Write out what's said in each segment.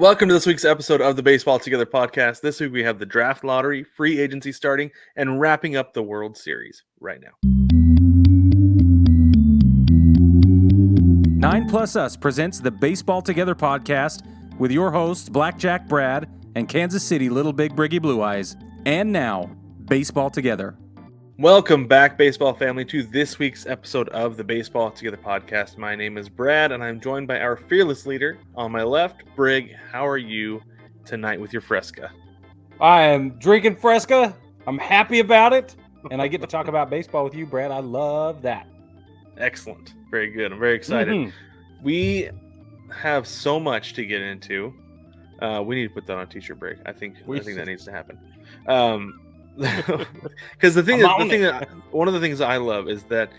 Welcome to this week's episode of the Baseball Together podcast. This week we have the draft lottery, free agency starting, and wrapping up the World Series right now. 9+ Us presents the Baseball Together podcast with your hosts, Blackjack Brad and Kansas City Little Big Briggy Blue Eyes. And now, Baseball Together. Welcome back, baseball family, to this week's episode of the Baseball Together podcast. My name is Brad, and I'm joined by our fearless leader on my left, Brig. How are you tonight with your Fresca? I am drinking Fresca. I'm happy about it, and I get to talk about baseball with you, Brad. I love that. Excellent. Very good. I'm very excited. We have so much to get into. We need to put that on a t-shirt, Brig. I think that needs to happen. Because one of the things I love is that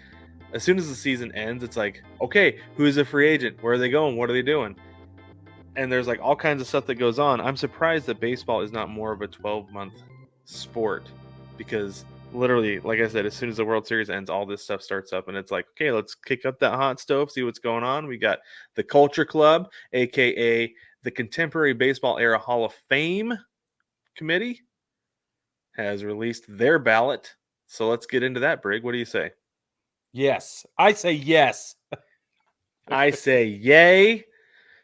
as soon as the season ends, it's like, okay, who's a free agent? Where are they going? What are they doing? And there's like all kinds of stuff that goes on. I'm surprised that baseball is not more of a 12-month sport, because literally, like I said, as soon as the World Series ends, all this stuff starts up, and it's like, okay, let's kick up that hot stove, see what's going on. We got the Culture Club, aka the Contemporary Baseball Era Hall of Fame Committee, has released their ballot. So let's get into that, Brig. What do you say? Yes. I say yes. I say yay.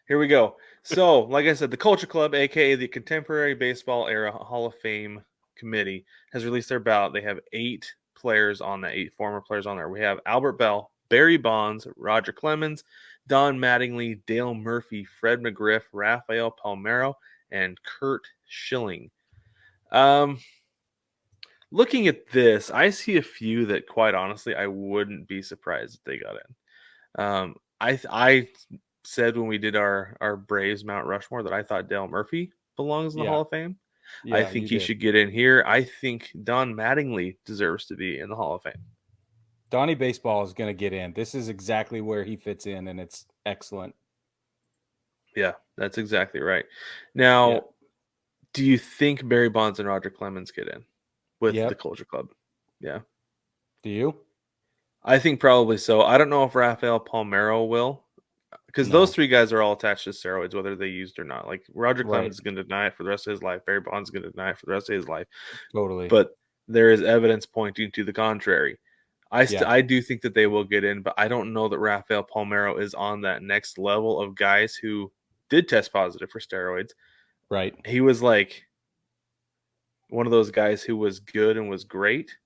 Here we go. So, like I said, the Culture Club, aka the Contemporary Baseball Era Hall of Fame Committee, has released their ballot. They have 8 players on that, 8 former players on there. We have Albert Bell, Barry Bonds, Roger Clemens, Don Mattingly, Dale Murphy, Fred McGriff, Rafael Palmeiro, and Curt Schilling. Looking at this, I see a few that, quite honestly, I wouldn't be surprised if they got in. I said when we did our Braves Mount Rushmore that I thought Dale Murphy belongs in the Hall of Fame. Yeah, I think he should get in here. I think Don Mattingly deserves to be in the Hall of Fame. Donnie Baseball is going to get in. This is exactly where he fits in, and it's excellent. Yeah, that's exactly right. Now, do you think Barry Bonds and Roger Clemens get in with the Culture Club? Yeah. Do you? I think probably so. I don't know if Rafael Palmeiro will, because those 3 guys are all attached to steroids, whether they used or not. Like Roger Clemens is going to deny it for the rest of his life. Barry Bonds is going to deny it for the rest of his life. Totally. But there is evidence pointing to the contrary. I do think that they will get in, but I don't know that Rafael Palmeiro is on that next level of guys who did test positive for steroids. Right. He was like one of those guys who was good and was great,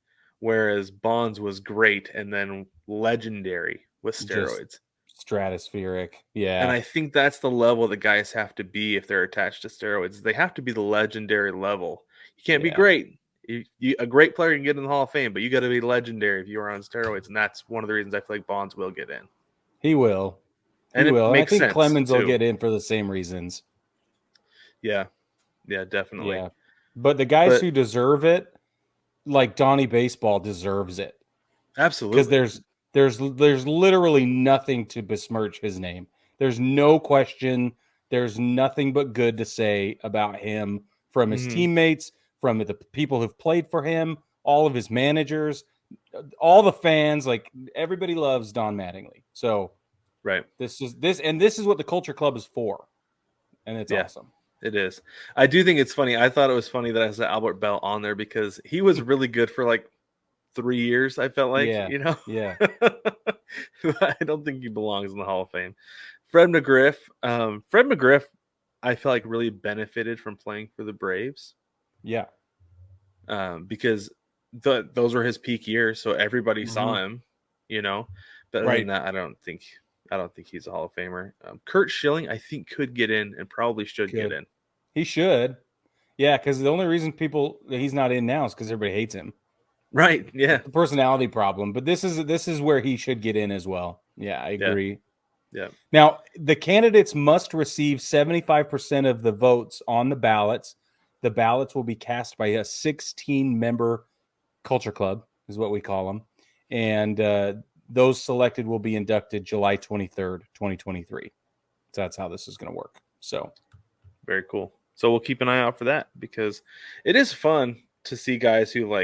whereas Bonds was great and then legendary with steroids. Just stratospheric. Yeah. And I think that's the level that guys have to be if they're attached to steroids. They have to be the legendary level. You can't be great. A great player can get in the Hall of Fame, but you got to be legendary if you are on steroids. And that's one of the reasons I feel like Bonds will get in. He will. And it makes sense. I think Clemens will get in for the same reasons. Yeah. Yeah, definitely. Yeah. But the guys who deserve it, like Donnie Baseball deserves it. Absolutely. Because there's literally nothing to besmirch his name. There's no question. There's nothing but good to say about him from his teammates, from the people who've played for him, all of his managers, all the fans. Like, everybody loves Don Mattingly. So this is what the Culture Club is for. And it's awesome. It is. I do think it's funny. I thought it was funny that I said Albert Bell on there because he was really good for like 3 years, I felt like, Yeah. I don't think he belongs in the Hall of Fame. Fred McGriff, I feel like really benefited from playing for the Braves. Yeah. Because those were his peak years, so everybody saw him, But other than that, I don't think he's a Hall of Famer. Curt Schilling, I think, could get in and probably should get in. He should. Yeah, because the only reason he's not in now is because everybody hates him. Right, yeah. It's a personality problem. But this is where he should get in as well. Yeah, I agree. Yeah. Now, the candidates must receive 75% of the votes on the ballots. The ballots will be cast by a 16-member Culture Club, is what we call them. And those selected will be inducted July 23rd, 2023. So that's how this is going to work. So very cool. So we'll keep an eye out for that because it is fun to see guys who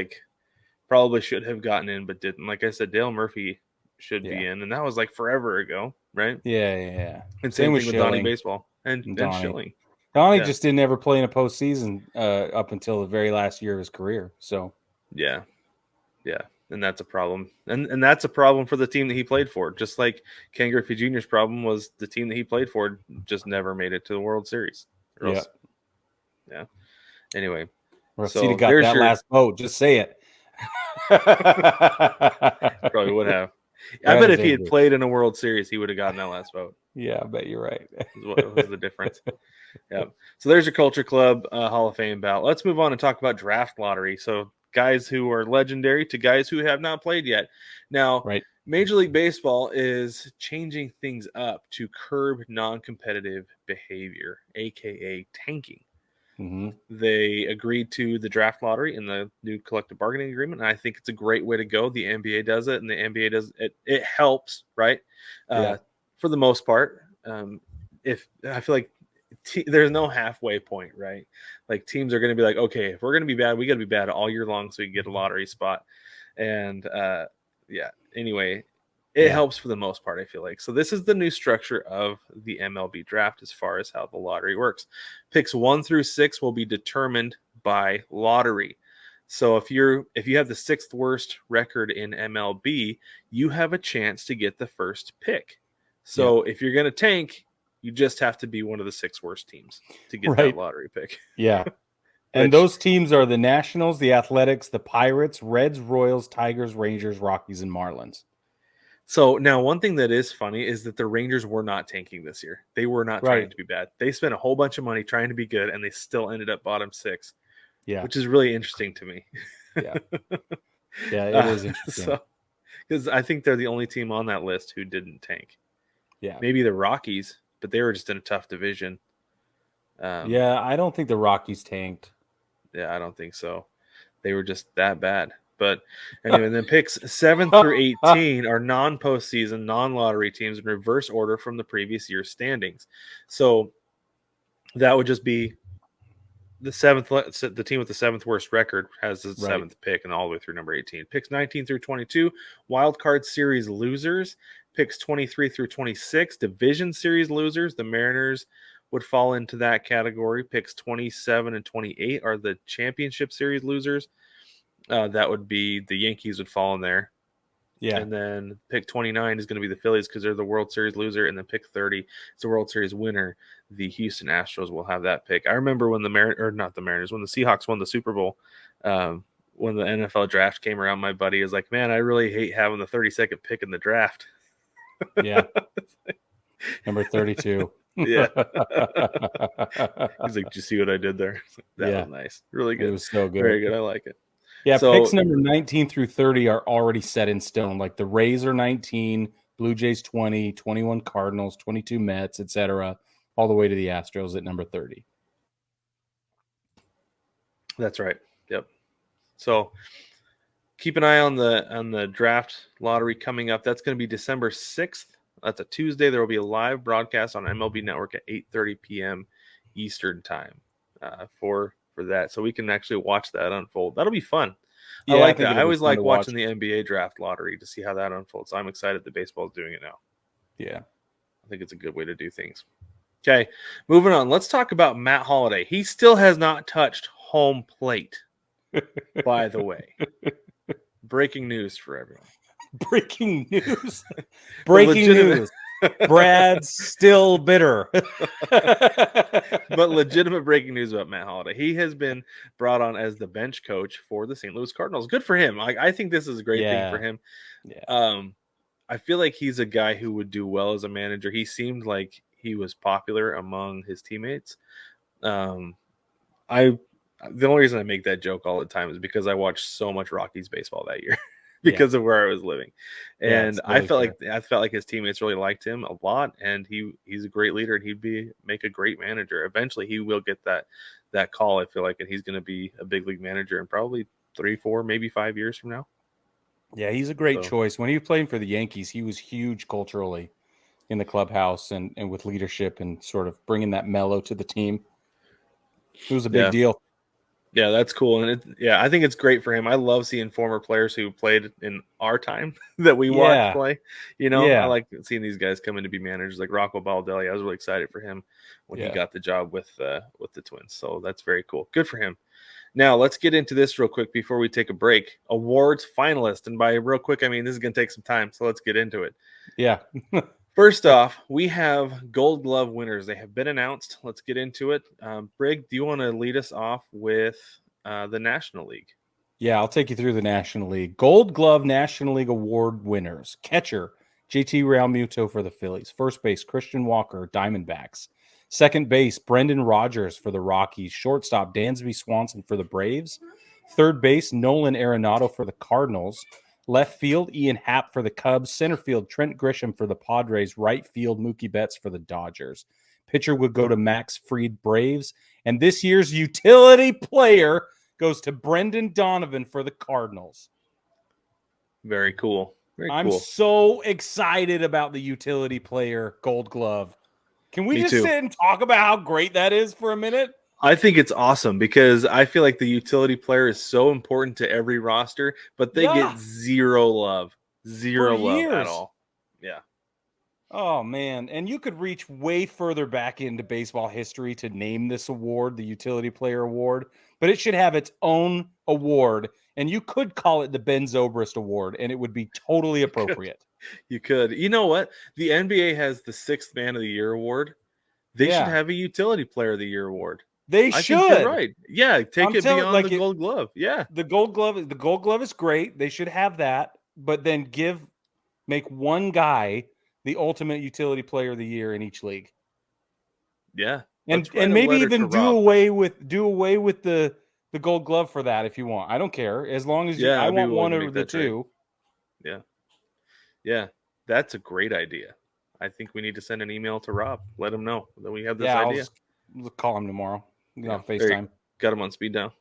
probably should have gotten in but didn't. Like I said, Dale Murphy should be in, and that was like forever ago, right? Yeah. And same thing with Donnie Baseball and Donnie. Schilling. Donnie Yeah. just didn't ever play in a postseason up until the very last year of his career. So Yeah. And that's a problem. And that's a problem for the team that he played for. Just like Ken Griffey Jr.'s problem was the team that he played for just never made it to the World Series. yeah. Anyway, Or if he'd so have got there's that your last vote, just say it. probably would have. I Brad bet is if he had angry. played in a World Series, he would have gotten that last vote. Yeah, I bet you're right. Is what was the difference. Yeah. So there's your Culture Club Hall of Fame ballot. Let's move on and talk about draft lottery. So guys who are legendary to guys who have not played yet. Now, Right. Major League Baseball is changing things up to curb non-competitive behavior, aka tanking. Mm-hmm. They agreed to the draft lottery in the new collective bargaining agreement, and I think it's a great way to go. The NBA does it, and the NBA does it. It helps, right? Yeah. For the most part. If I feel like there's no halfway point, right? Like teams are going to be like, okay, if we're going to be bad, we got to be bad all year long so we can get a lottery spot. And anyway, it helps for the most part, I feel like. So this is the new structure of the MLB draft as far as how the lottery works. Picks 1 through 6 will be determined by lottery. So if you have the 6th worst record in MLB, you have a chance to get the first pick. So if you're going to tank, you just have to be one of the 6 worst teams to get that lottery pick. Yeah. And those teams are the Nationals, the Athletics, the Pirates, Reds, Royals, Tigers, Rangers, Rockies, and Marlins. So now one thing that is funny is that the Rangers were not tanking this year. They were not trying to be bad. They spent a whole bunch of money trying to be good, and they still ended up bottom 6. Yeah. Which is really interesting to me. Yeah. Yeah, it is interesting. So, because I think they're the only team on that list who didn't tank. Yeah. Maybe the Rockies, but they were just in a tough division. Yeah, I don't think the Rockies tanked. Yeah, I don't think so. They were just that bad. But anyway, and then picks 7 through 18 are non-postseason, non-lottery teams in reverse order from the previous year's standings. So that would just be the team with the 7th worst record has the 7th pick and all the way through number 18. Picks 19 through 22, wild card series losers. Picks 23 through 26, division series losers. The Mariners would fall into that category. Picks 27 and 28 are the championship series losers. That would be the Yankees would fall in there. Yeah. And then pick 29 is going to be the Phillies because they're the World Series loser. And then pick 30 is the World Series winner. The Houston Astros will have that pick. I remember when when the Seahawks won the Super Bowl, when the NFL draft came around, my buddy is like, man, I really hate having the 32nd pick in the draft. Yeah. Number 32. Yeah. He's like, did you see what I did there? That was nice. Really good. It was so good. Very good. I like it. Yeah, so, picks number 19 through 30 are already set in stone. Like the Rays are 19, Blue Jays 20, 21 Cardinals, 22 Mets, etc., all the way to the Astros at number 30. That's right. Yep. So keep an eye on the draft lottery coming up. That's going to be December 6th. That's a Tuesday. There will be a live broadcast on MLB Network at 8:30 p.m. Eastern time for that. So we can actually watch that unfold. That'll be fun. Yeah, I like that. I always like watch watching the NBA draft lottery to see how that unfolds. So I'm excited that baseball is doing it now. Yeah. I think it's a good way to do things. Okay, moving on. Let's talk about Matt Holliday. He still has not touched home plate, by the way. Breaking news for everyone. Breaking news. Breaking news. Brad's still bitter. But legitimate breaking news about Matt Holliday. He has been brought on as the bench coach for the St. Louis Cardinals. Good for him. I think this is a great thing for him. Yeah. I feel like he's a guy who would do well as a manager. He seemed like he was popular among his teammates. The only reason I make that joke all the time is because I watched so much Rockies baseball that year. Because of where I was living, and I felt like his teammates really liked him a lot, and he's a great leader, and he'd make a great manager. Eventually, he will get that call. I feel like, and he's going to be a big league manager in probably 3, 4, maybe 5 years from now. Yeah, he's a great choice. When he was playing for the Yankees, he was huge culturally in the clubhouse and with leadership and sort of bringing that mellow to the team. It was a big deal. Yeah, that's cool, and I think it's great for him. I love seeing former players who played in our time that we watched Yeah. play. I Yeah. like seeing these guys come in to be managers, like Rocco Baldelli. I was really excited for him when he Yeah. got the job with the Twins. So that's very cool. Good for him. Now let's get into this real quick before we take a break. Awards finalist, and by real quick I mean this is going to take some time. So let's get into it. Yeah. First off, we have Gold Glove winners. They have been announced. Let's get into it. Brig, do you want to lead us off with the National League? Yeah, I'll take you through the National League. Gold Glove National League Award winners. Catcher, JT Realmuto for the Phillies. First base, Christian Walker, Diamondbacks. Second base, Brendan Rodgers for the Rockies. Shortstop, Dansby Swanson for the Braves. Third base, Nolan Arenado for the Cardinals. Left field, Ian Happ for the Cubs. Center field, Trent Grisham for the Padres. Right field, Mookie Betts for the Dodgers. Pitcher would go to Max Fried, Braves. And this year's utility player goes to Brendan Donovan for the Cardinals. Very cool. I'm so excited about the utility player Gold Glove. Can we sit and talk about how great that is for a minute? I think it's awesome because I feel like the utility player is so important to every roster, but they get zero love at all. Yeah. Oh, man. And you could reach way further back into baseball history to name this award, the Utility Player Award, but it should have its own award. And you could call it the Ben Zobrist Award, and it would be totally appropriate. You could. You know what? The NBA has the Sixth Man of the Year award. They should have a Utility Player of the Year award. They should. Think you're right. Yeah, take it beyond the Gold Glove. Yeah. The Gold Glove is great. They should have that, but then make one guy the ultimate utility player of the year in each league. Yeah. And maybe even do away with the Gold Glove for that if you want. I don't care. As long as I want one of the two. Yeah. Yeah. That's a great idea. I think we need to send an email to Rob. Let him know that we have this idea. I'll call him tomorrow. FaceTime. Got him on speed dial.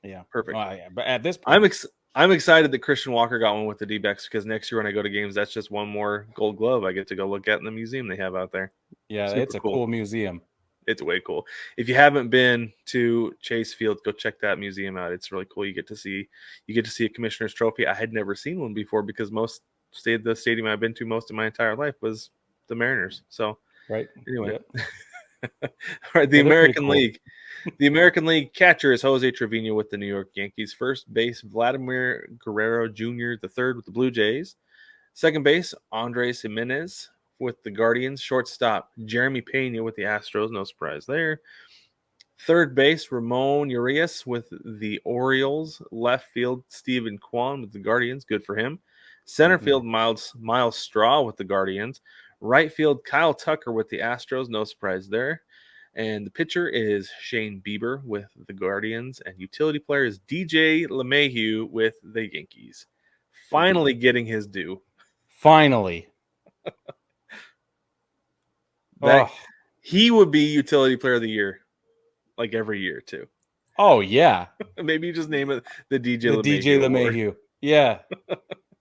Yeah. Perfect. But at this point, I'm excited that Christian Walker got one with the D-backs because next year when I go to games, that's just one more Gold Glove I get to go look at in the museum they have out there. Yeah, it's a cool museum. It's way cool. If you haven't been to Chase Field, go check that museum out. It's really cool. You get to see a commissioner's trophy. I had never seen one before because the stadium I've been to most of my entire life was the Mariners. So right. Anyway. Yep. All right, the American League. The American League catcher is Jose Trevino with the New York Yankees. First base, Vladimir Guerrero Jr. the third with the Blue Jays. Second base, Andres Jimenez with the Guardians. Shortstop, Jeremy Pena with the Astros. No surprise there. Third base, Ramon Urias with the Orioles. Left field, Steven Kwan with the Guardians. Good for him. Center field, Miles Straw with the Guardians. Right field, Kyle Tucker with the Astros. No surprise there. And the pitcher is Shane Bieber with the Guardians. And utility player is DJ LeMahieu with the Yankees. Finally getting his due. Finally. He would be utility player of the year like every year too. Oh, yeah. Maybe you just name it the DJ LeMahieu. Yeah.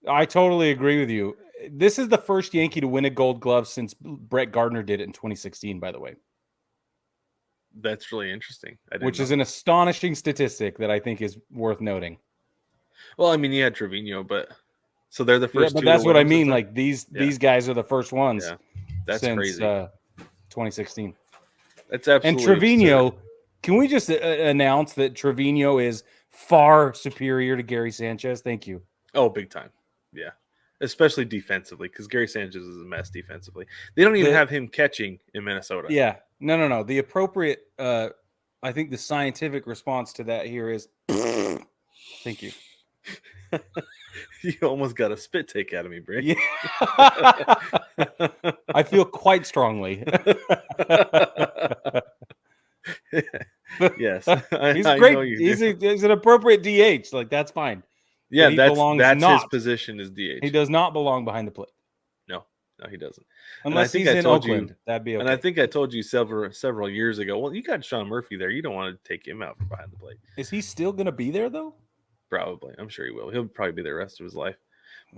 I totally agree with you. This is the first Yankee to win a Gold Glove since Brett Gardner did it in 2016, by the way. That's really interesting. Which is an astonishing statistic that I think is worth noting. Well, I mean, you had Trevino, but so they're the first. Yeah, but that's what I mean. Like these guys are the first ones. Yeah, that's since, crazy. 2016. That's absolutely. And Trevino, absurd. Can we just announce that Trevino is far superior to Gary Sanchez? Thank you. Oh, big time. Yeah. Especially defensively, because Gary Sanchez is a mess defensively. They don't even have him catching in Minnesota. Yeah. No. The appropriate, I think the scientific response to that here is, thank you. You almost got a spit take out of me, Brig. Yeah. I feel quite strongly. Yes. He's great. He's an appropriate DH. Like, that's fine. Yeah, that's his position is DH. He does not belong behind the plate. No, he doesn't. Unless he's in Oakland, that'd be okay. And I think I told you several years ago, well, you got Sean Murphy there. You don't want to take him out from behind the plate. Is he still going to be there, though? Probably. I'm sure he will. He'll probably be there the rest of his life.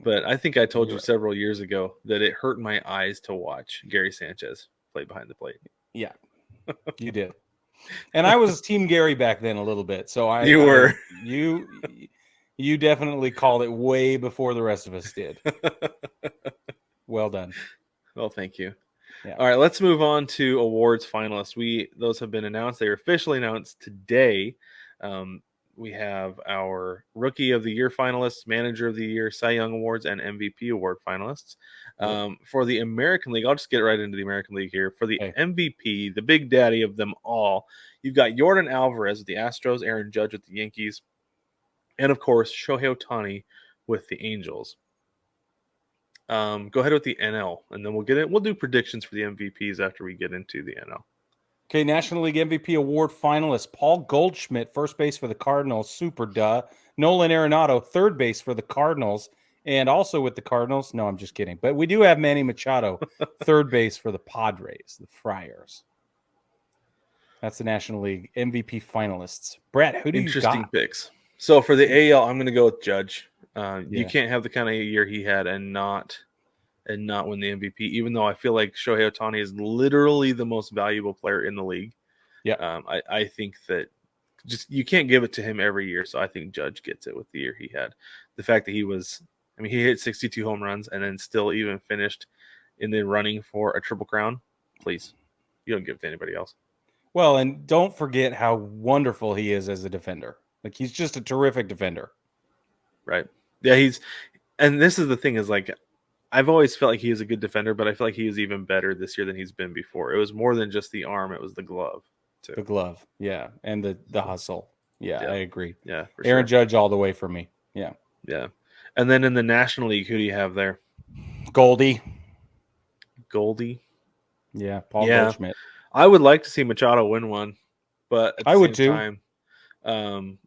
But I think I told you several years ago that it hurt my eyes to watch Gary Sanchez play behind the plate. Yeah, you did. And I was Team Gary back then a little bit. So You were. You definitely called it way before the rest of us did. Well done. Well, thank you. Yeah. All right, let's move on to awards finalists. Those have been announced. They were officially announced today. We have our Rookie of the Year finalists, Manager of the Year, Cy Young Awards, and MVP Award finalists. For the American League, I'll just get right into the American League here. For the MVP, the big daddy of them all, you've got Jordan Alvarez with the Astros, Aaron Judge with the Yankees, and of course, Shohei Ohtani with the Angels. Go ahead with the NL, and then we'll do predictions for the MVPs after we get into the NL. Okay, National League MVP Award finalist Paul Goldschmidt, first base for the Cardinals, super duh. Nolan Arenado, third base for the Cardinals, and also with the Cardinals. No, I'm just kidding. But we do have Manny Machado, third base for the Padres, the Friars. That's the National League MVP finalists. Brett, who do you got? Interesting picks. So for the AL, I'm going to go with Judge. You can't have the kind of year he had and not win the MVP, even though I feel like Shohei Ohtani is literally the most valuable player in the league. Yeah. I think that you can't give it to him every year, so I think Judge gets it with the year he had. The fact that he hit 62 home runs and then still even finished in the running for a Triple Crown. Please, you don't give it to anybody else. Well, and don't forget how wonderful he is as a defender. Like, he's just a terrific defender. Right. Yeah, and this is the thing is, like, I've always felt like he is a good defender, but I feel like he is even better this year than he's been before. It was more than just the arm, it was the glove, too. The glove, yeah, and the hustle. Yeah, I agree. Yeah, for Aaron sure. Judge all the way for me. Yeah. Yeah. And then in the National League, who do you have there? Goldie. Yeah, Paul Goldschmidt. I would like to see Machado win one, but at the same time,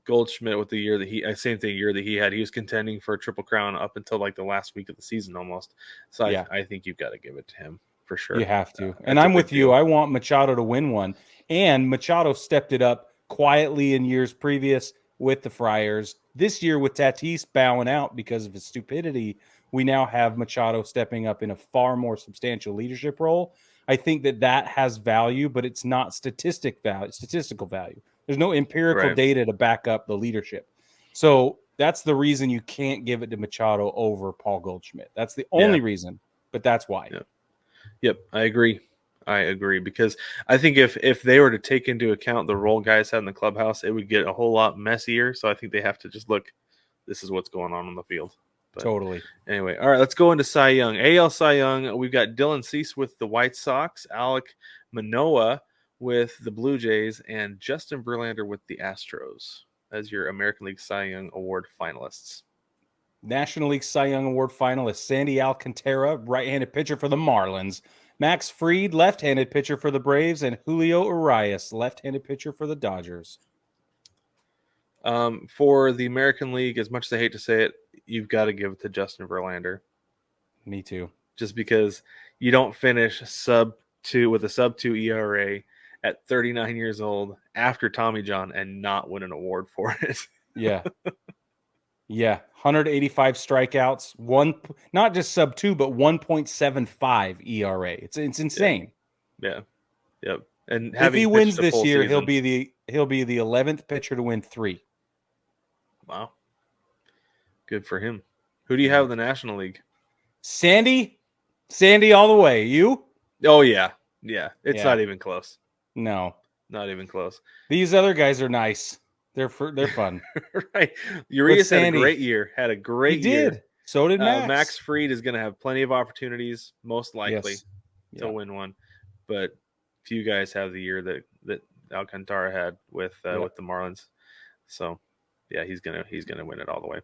Goldschmidt with the year that year that he had, he was contending for a Triple Crown up until like the last week of the season almost. So I think you've got to give it to him for sure. You have to. And I'm with you. I want Machado to win one. And Machado stepped it up quietly in years previous with the Friars. This year with Tatis bowing out because of his stupidity, we now have Machado stepping up in a far more substantial leadership role. I think that has value, but it's not statistical value. There's no empirical data to back up the leadership. So that's the reason you can't give it to Machado over Paul Goldschmidt. That's the only reason, but that's why. Yep, I agree. Because I think if they were to take into account the role guys had in the clubhouse, it would get a whole lot messier. So I think they have to just look, this is what's going on the field. But totally. Anyway, all right, let's go into Cy Young. AL Cy Young, we've got Dylan Cease with the White Sox, Alek Manoah with the Blue Jays, and Justin Verlander with the Astros as your American League Cy Young Award finalists. National League Cy Young Award finalist Sandy Alcantara, right-handed pitcher for the Marlins. Max Fried, left-handed pitcher for the Braves, and Julio Urias, left-handed pitcher for the Dodgers. For the American League, as much as I hate to say it, you've got to give it to Justin Verlander. Me too. Just because you don't finish sub-2 with a sub-2 ERA at 39 years old after Tommy John and not win an award for it. Yeah. 185 strikeouts, not just sub-2, but 1.75 ERA. It's insane. Yeah. Yep. And if he wins this year, he'll be the 11th pitcher to win 3. Wow. Good for him. Who do you have in the National League? Sandy all the way. You? Oh yeah. Yeah. It's not even close. No. Not even close. These other guys are nice. They're fun. Right. Urias had a great year. He did. So did Max. Max Fried is going to have plenty of opportunities, most likely, to win one. But few guys have the year that Alcantara had with the Marlins. So, he's gonna win it all the way.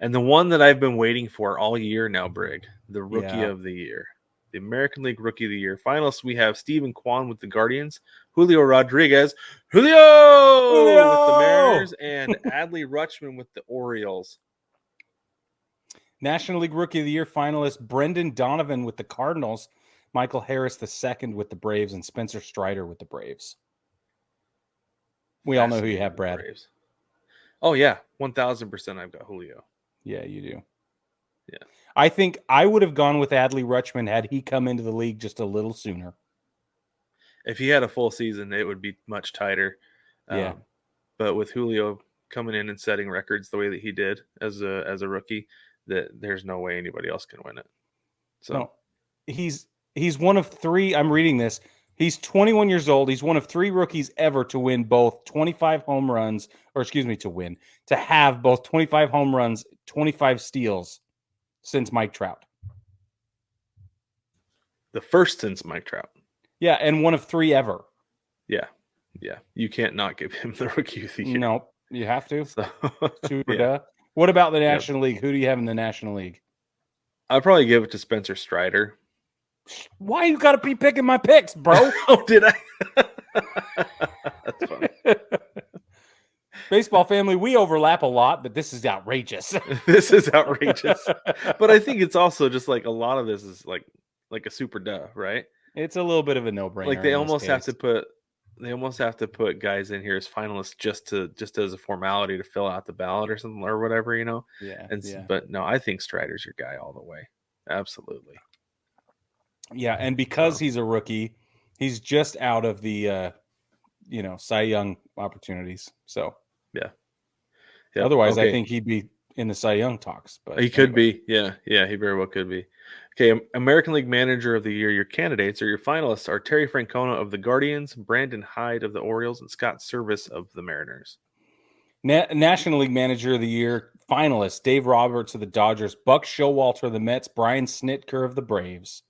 And the one that I've been waiting for all year now, Brig, the Rookie of the Year. The American League Rookie of the Year. Finalists, we have Stephen Kwan with the Guardians, Julio Rodriguez, with the Mariners, and Adley Rutschman with the Orioles. National League Rookie of the Year finalist Brendan Donovan with the Cardinals, Michael Harris II with the Braves, and Spencer Strider with the Braves. We all know who you have, Brad. Braves. Oh, yeah. 1,000% I've got Julio. Yeah, you do. Yeah. I think I would have gone with Adley Rutschman had he come into the league just a little sooner. If he had a full season, it would be much tighter. Yeah. But with Julio coming in and setting records the way that he did as a rookie, that there's no way anybody else can win it. So no, he's one of 3. I'm reading this. He's 21 years old. He's one of 3 rookies ever to win both 25 home runs, to have both 25 home runs, 25 steals since Mike Trout. the first since Mike Trout. Yeah, and one of 3 ever. Yeah. You can't not give him the rookie of the year. No, you have to. So, Super yeah. duh. What about the National League? Who do you have in the National League? I'll probably give it to Spencer Strider. Why you got to be picking my picks, bro? Oh, did I? That's funny. Baseball family, we overlap a lot, but this is outrageous. This is outrageous. But I think it's also just like a lot of this is like a super duh, right? It's a little bit of a no-brainer. Like they almost have to put guys in here as finalists just as a formality to fill out the ballot or something or whatever, you know. Yeah. But no, I think Strider's your guy all the way. Absolutely. Yeah, and because he's a rookie, he's just out of the Cy Young opportunities. So yeah. Otherwise, I think he'd be in the Cy Young talks. But he could be. Yeah, he very well could be. Okay, American League Manager of the Year. Your candidates or your finalists are Terry Francona of the Guardians, Brandon Hyde of the Orioles, and Scott Service of the Mariners. National League Manager of the Year finalists: Dave Roberts of the Dodgers, Buck Showalter of the Mets, Brian Snitker of the Braves.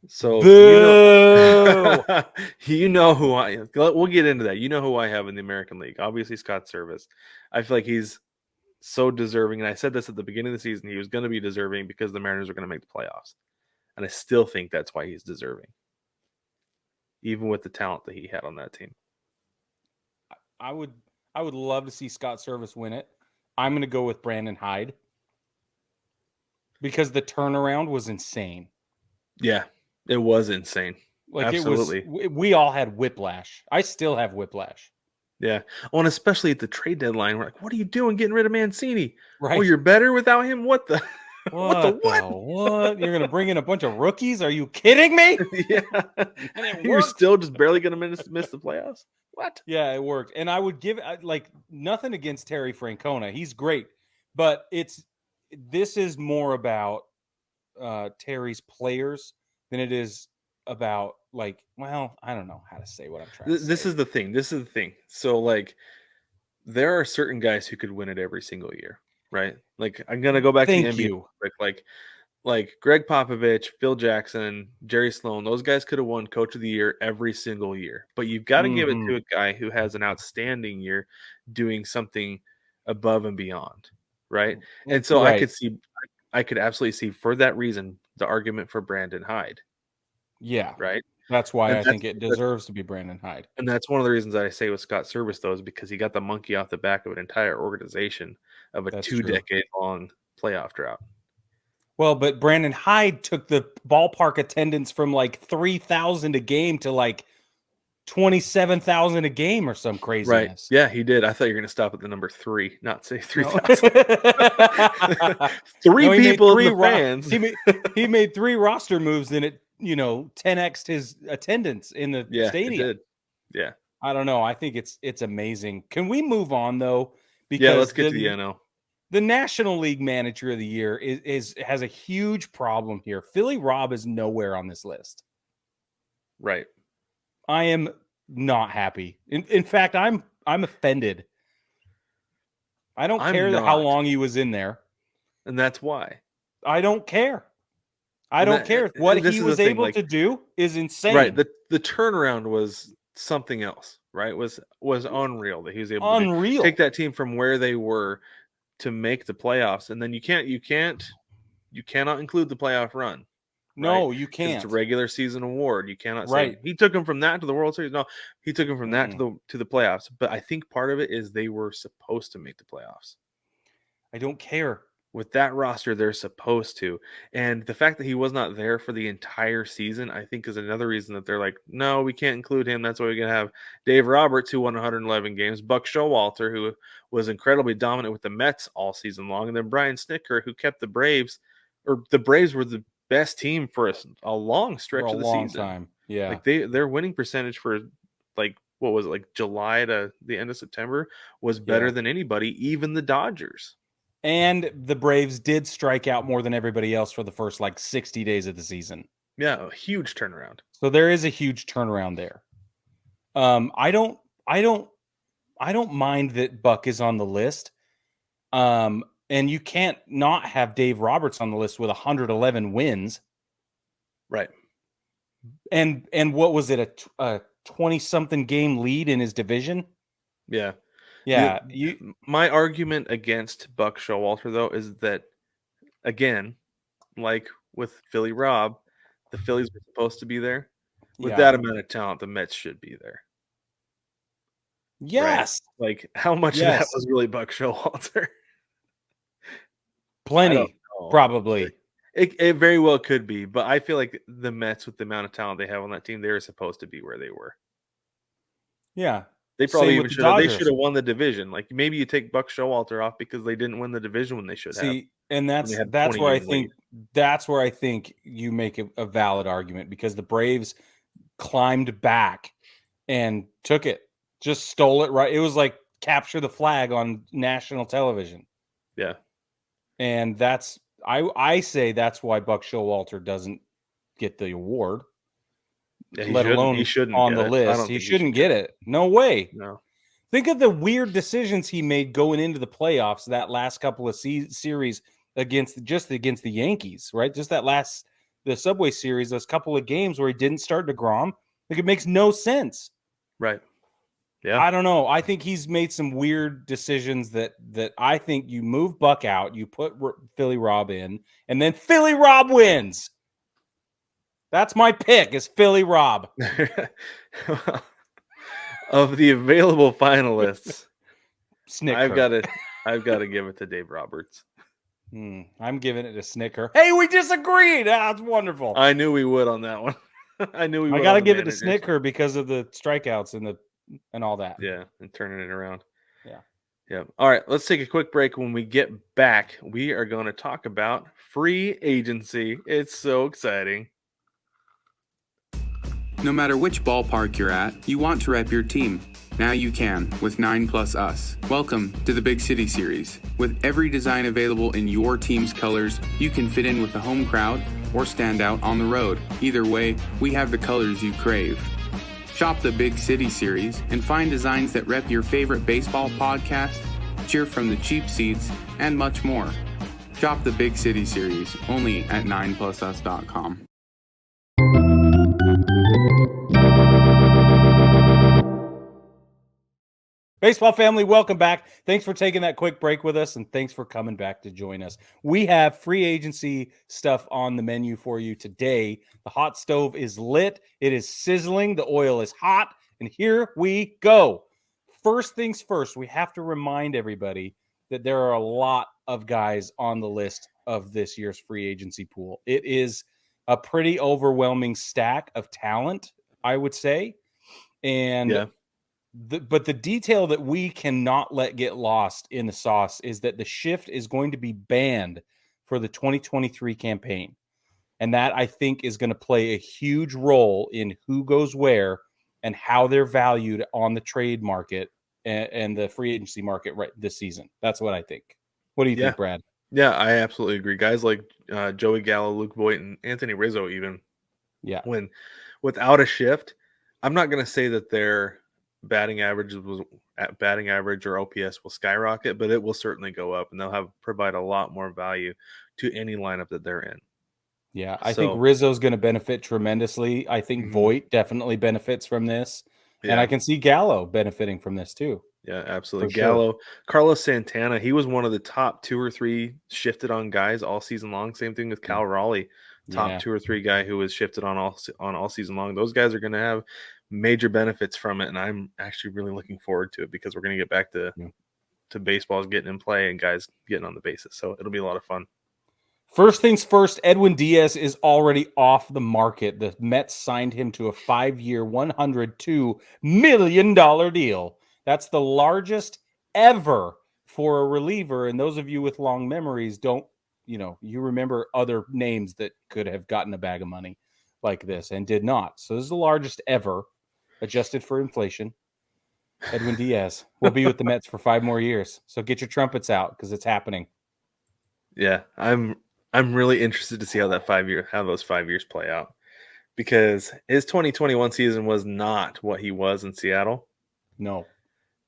So you know who I. We'll get into that. You know who I have in the American League. Obviously, Scott Service. I feel like he's so deserving, and I said this at the beginning of the season. He was going to be deserving because the Mariners were going to make the playoffs, and I still think that's why he's deserving, even with the talent that he had on that team. I would love to see Scott Service win it. I'm going to go with Brandon Hyde because the turnaround was insane. Yeah, it was insane. Like absolutely. We all had whiplash. I still have whiplash. Yeah. Oh, and especially at the trade deadline, we're like, what are you doing getting rid of Mancini? Right. Oh, you're better without him? What the what? You're going to bring in a bunch of rookies? Are you kidding me? Yeah. You're still just barely going to miss the playoffs? What? Yeah, it worked. And I would give nothing against Terry Francona. He's great. But this is more about Terry's players than it is about I don't know how to say what I'm trying to say. This is the thing. So there are certain guys who could win it every single year, right? Like I'm gonna go back to the NBA. Like Greg Popovich, Phil Jackson, Jerry Sloan, those guys could have won Coach of the Year every single year. But you've got to give it to a guy who has an outstanding year doing something above and beyond, right? And so I could absolutely see for that reason the argument for Brandon Hyde. Yeah. Right. That's why I think it deserves to be Brandon Hyde. And that's one of the reasons that I say with Scott Service, though, is because he got the monkey off the back of an entire organization of a 2-decade-long playoff drought. Well, but Brandon Hyde took the ballpark attendance from 3,000 a game to 27,000 a game or some craziness. Right. Yeah, he did. I thought you were going to stop at the number 3, not say 3,000. People in the fans. He made 3 roster moves and it 10x'd his attendance in the stadium. It did. Yeah. I don't know. I think it's amazing. Can we move on though? Because let's get to the NL. The National League Manager of the Year has a huge problem here. Philly Rob is nowhere on this list. Right. I am not happy. In fact, I'm offended. I don't care how long he was in there. And that's why. I don't care. I don't care. What he was able to do is insane. Right. The turnaround was something else, right? Was unreal that he was able to take that team from where they were to make the playoffs. And then you cannot include the playoff run. No, right? you can't. It's a regular season award. You cannot say he took him from that to the World Series. No, he took him from that to the playoffs. But I think part of it is they were supposed to make the playoffs. I don't care. With that roster, they're supposed to. And the fact that he was not there for the entire season, I think is another reason that they're like, no, we can't include him. That's why we're going to have Dave Roberts, who won 111 games, Buck Showalter, who was incredibly dominant with the Mets all season long, and then Brian Snitker, who kept the Braves were the best team for a long stretch of the season. Yeah. Like their winning percentage for like what was it, like July to the end of September was better Yeah. than anybody, even the Dodgers. And the Braves did strike out more than everybody else for the first like 60 days of the season. Yeah, a huge turnaround. So there is a huge turnaround there. I don't mind that Buck is on the list. And you can't not have Dave Roberts on the list with 111 wins. Right. And what was it, a 20-something game lead in his division? Yeah. Yeah. My argument against Buck Showalter, though, is that, again, like with Philly Rob, the Phillies were supposed to be there. With that amount of talent, the Mets should be there. Yes. Right? Like, how much of that was really Buck Showalter? Plenty, probably. It very well could be, but I feel like the Mets, with the amount of talent they have on that team, they were supposed to be where they were. Yeah. They probably even should have. They should have won the division. Like maybe you take Buck Showalter off because they didn't win the division when they should have. And that's where I think you make a valid argument, because the Braves climbed back and took it, just stole it. Right, it was like capture the flag on national television. Yeah, and I say that's why Buck Showalter doesn't get the award. Yeah, let alone he shouldn't on the list. He shouldn't get it. No way. No. Think of the weird decisions he made going into the playoffs, that last couple of series against the Yankees, right? Just the Subway Series, those couple of games where he didn't start DeGrom. Like, it makes no sense. Right. Yeah. I don't know. I think he's made some weird decisions that I think you move Buck out, you put Philly Rob in, and then Philly Rob wins. That's my pick, is Philly Rob. Of the available finalists, Snicker. I've got to give it to Dave Roberts. I'm giving it to Snicker. Hey, we disagreed. That's wonderful. I knew we would on that one. I got to give it to Snicker because of the strikeouts and all that. Yeah, and turning it around. Yeah. All right, let's take a quick break. When we get back, we are going to talk about free agency. It's so exciting. No matter which ballpark you're at, you want to rep your team. Now you can with 9+ Us. Welcome to the Big City Series. With every design available in your team's colors, you can fit in with the home crowd or stand out on the road. Either way, we have the colors you crave. Shop the Big City Series and find designs that rep your favorite baseball podcast, cheer from the cheap seats, and much more. Shop the Big City Series only at 9plusus.com. Baseball family, welcome back. Thanks for taking that quick break with us, and thanks for coming back to join us. We have free agency stuff on the menu for you today. The hot stove is lit. It is sizzling. The oil is hot, and here we go. First things first, we have to remind everybody that there are a lot of guys on the list of this year's free agency pool. It is a pretty overwhelming stack of talent, I would say. And but the detail that we cannot let get lost in the sauce is that the shift is going to be banned for the 2023 campaign. And that, I think, is going to play a huge role in who goes where and how they're valued on the trade market and the free agency market right this season. That's what I think. What do you think, Brad? Yeah, I absolutely agree. Guys like Joey Gallo, Luke Voigt, and Anthony Rizzo even. Yeah. When without a shift, I'm not going to say that their batting average or OPS will skyrocket, but it will certainly go up, and they'll provide a lot more value to any lineup that they're in. Yeah, I think Rizzo's going to benefit tremendously. I think Voigt definitely benefits from this, and I can see Gallo benefiting from this too. Yeah, absolutely. Gallo, Carlos Santana, he was one of the top 2 or 3 shifted on guys all season long. Same thing with Cal Raleigh, top 2 or 3 guy who was shifted on all season long. Those guys are going to have major benefits from it, and I'm actually really looking forward to it because we're going to get back to baseballs getting in play and guys getting on the bases. So it'll be a lot of fun. First things first, Edwin Diaz is already off the market. The Mets signed him to a 5-year, $102 million deal. That's the largest ever for a reliever. And those of you with long memories you remember other names that could have gotten a bag of money. like this and did not. So this is the largest ever, adjusted for inflation. Edwin Diaz will be with the Mets for 5 more years. So get your trumpets out because it's happening. Yeah, I'm really interested to see how those 5 years play out, because his 2021 season was not what he was in Seattle. No.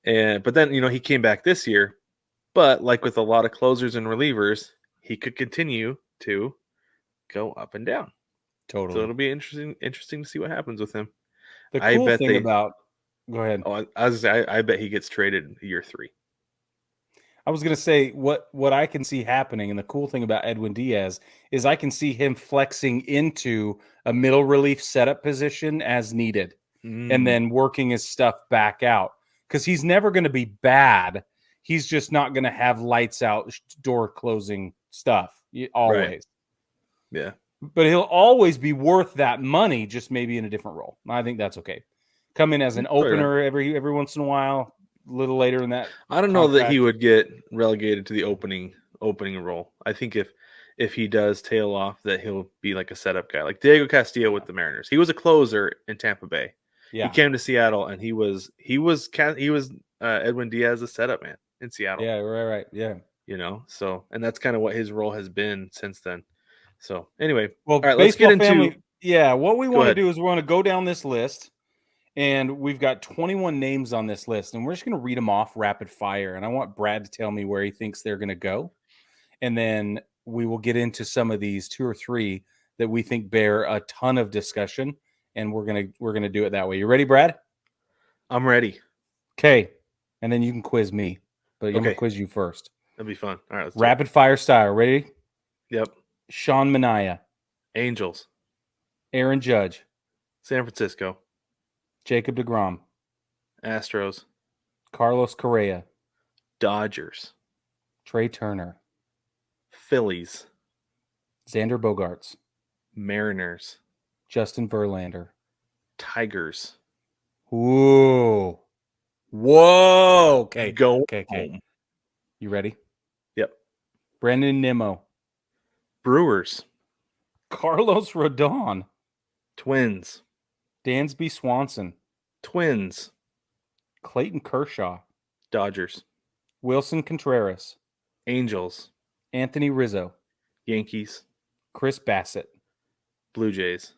But then, he came back this year, but like with a lot of closers and relievers, he could continue to go up and down. Totally. So it'll be interesting to see what happens with him. The I cool bet thing about go ahead. Oh, I was gonna say, I bet he gets traded year 3. I was going to say what I can see happening, and the cool thing about Edwin Diaz is I can see him flexing into a middle relief setup position as needed, and then working his stuff back out, because he's never going to be bad. He's just not going to have lights out door closing stuff always. Right. Yeah. But he'll always be worth that money, just maybe in a different role. I think that's okay. Come in as an opener every once in a while. A little later in that, I don't know that he would get relegated to the opening role. I think if he does tail off, that he'll be like a setup guy, like Diego Castillo with the Mariners. He was a closer in Tampa Bay. Yeah. He came to Seattle, and he was Edwin Diaz, a setup man in Seattle. Yeah, right. Yeah. So, and that's kind of what his role has been since then. So anyway, well, all right, let's get into family. Yeah, what we want to do is we want to go down this list. And we've got 21 names on this list, and we're just going to read them off rapid fire. And I want Brad to tell me where he thinks they're going to go. And then we will get into some of these 2 or 3 that we think bear a ton of discussion. And we're going to do it that way. You ready, Brad? I'm ready. Okay. And then you can quiz me, but I'm going to quiz you first. That'd be fun. All right. Let's rapid fire style. Ready? Yep. Sean Manaea. Angels. Aaron Judge. San Francisco. Jacob deGrom. Astros. Carlos Correa. Dodgers. Trey Turner. Phillies. Xander Bogaerts. Mariners. Justin Verlander. Tigers. Ooh. Whoa. Okay. Go. Okay. You ready? Yep. Brandon Nimmo. Brewers. Carlos Rodon. Twins. Dansby Swanson. Twins. Clayton Kershaw. Dodgers. Wilson Contreras. Angels. Anthony Rizzo. Yankees. Chris Bassett. Blue Jays.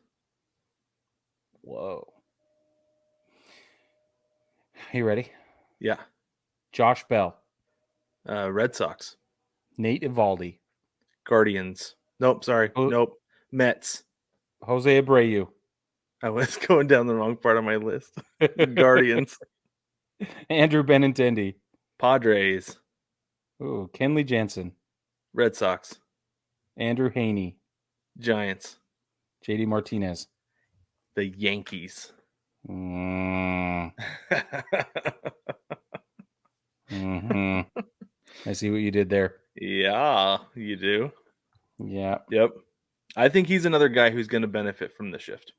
Whoa. You ready? Yeah. Josh Bell. Red Sox. Nate Eovaldi. Guardians. Nope, sorry. Nope. Mets. Jose Abreu. I was going down the wrong part of my list. Guardians. Andrew Benintendi. Padres. Ooh, Kenley Jansen. Red Sox. Andrew Haney. Giants. JD Martinez. The Yankees. Mm-hmm. I see what you did there. Yeah, you do. Yeah. Yep. I think he's another guy who's going to benefit from the shift.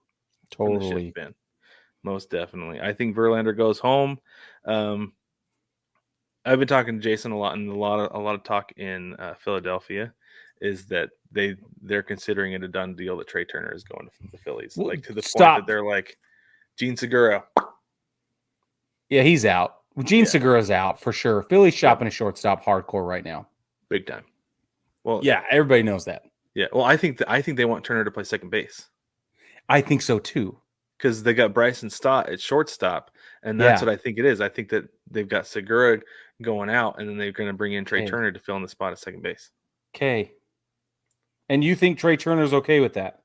Totally. Ben. Most definitely. I think Verlander goes home. I've been talking to Jason a lot, and a lot of talk in Philadelphia is that they're considering it a done deal that Trey Turner is going to the Phillies. Well, like to the stop. point that they're like, Gene Segura. Yeah, he's out. Gene Segura's out for sure. Philly's shopping a shortstop hardcore right now. Big time. Well, yeah, everybody knows that. Yeah. Well, I think they want Turner to play second base. I think so too. Because they got Bryson Stott at shortstop, and that's what I think it is. I think that they've got Segura going out, and then they're going to bring in Trey Turner to fill in the spot at second base. Okay. And you think Trey Turner's okay with that?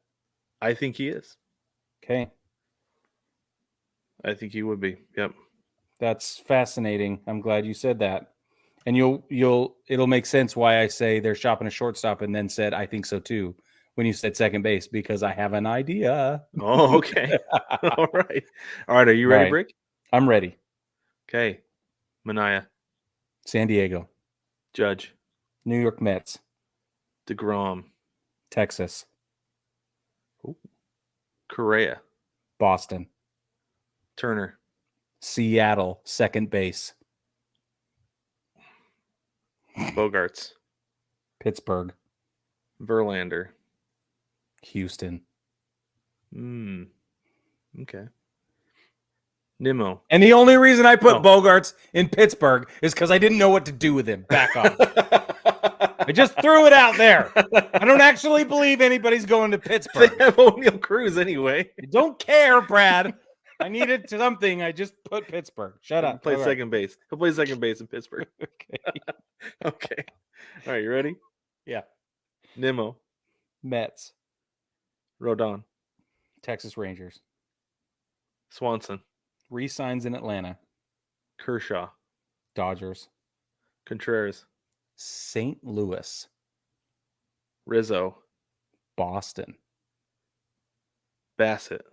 I think he is. Okay. I think he would be. Yep. That's fascinating. I'm glad you said that. And it'll make sense why I say they're shopping a shortstop and then said I think so too when you said second base, because I have an idea. Oh, okay. All right. Are you ready, Brick? I'm ready. Okay. Manaea. San Diego. Judge. New York Mets. DeGrom. Texas. Ooh. Correa. Boston. Turner. Seattle, second base. Bogarts. Pittsburgh. Verlander. Houston. Okay. Nimmo. And the only reason I put Bogarts in Pittsburgh is because I didn't know what to do with him. Back off. I just threw it out there. I don't actually believe anybody's going to Pittsburgh. They have O'Neal Cruz anyway. I don't care, Brad. I needed something. I just put Pittsburgh. Shut up. Play second base. He'll play second base in Pittsburgh. Okay. Okay. All right, you ready? Yeah. Nimmo. Mets. Rodon. Texas Rangers. Swanson. Re-signs in Atlanta. Kershaw. Dodgers. Contreras. St. Louis. Rizzo. Boston. Bassett.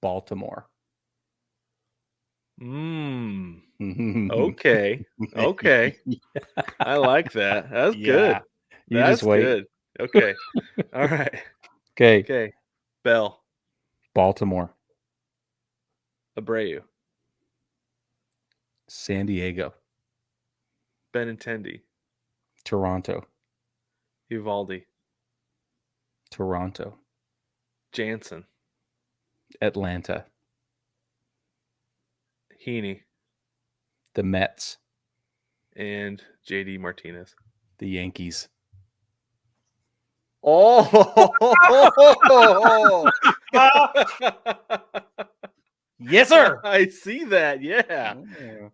Baltimore. Okay. Okay. I like that. That's good. You That's just wait. good. Okay. All right. Okay. Okay. Bell. Baltimore. Abreu. San Diego. Benintendi. Toronto. Uvalde. Toronto. Jansen. Atlanta. Heaney. The Mets. And JD Martinez. The Yankees. Oh, Yes, sir. I see that. Yeah.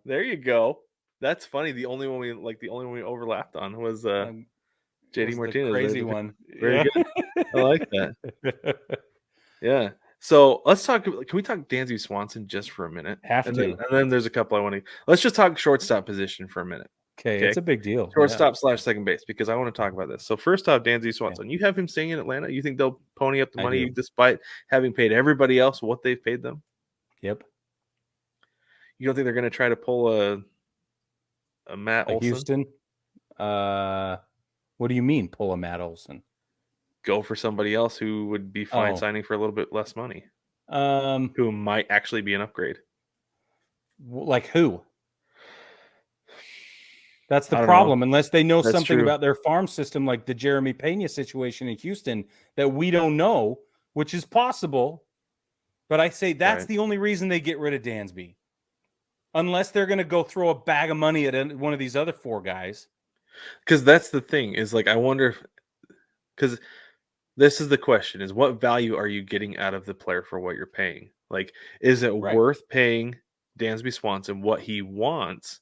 There you go. That's funny. The only one we overlapped on was JD Martinez. Crazy one. Very good. I like that. Yeah. So let's talk. Can we talk Dansby Swanson just for a minute? And then there's a couple I want to. Let's just talk shortstop position for a minute. Okay, it's a big deal. Shortstop / second base, because I want to talk about this. So first off, Dansby Swanson. You have him staying in Atlanta. You think they'll pony up the money despite having paid everybody else what they've paid them? Yep. You don't think they're going to try to pull a Matt Olson? Houston? What do you mean pull a Matt Olson? Go for somebody else who would be fine signing for a little bit less money. Who might actually be an upgrade. Like who? That's the problem. Unless they know something about their farm system, like the Jeremy Pena situation in Houston that we don't know, which is possible. But I say that's the only reason they get rid of Dansby. Unless they're going to go throw a bag of money at one of these other four guys. Because that's the thing is like, I wonder if, because this is the question is what value are you getting out of the player for what you're paying? Like, is it worth paying Dansby Swanson what he wants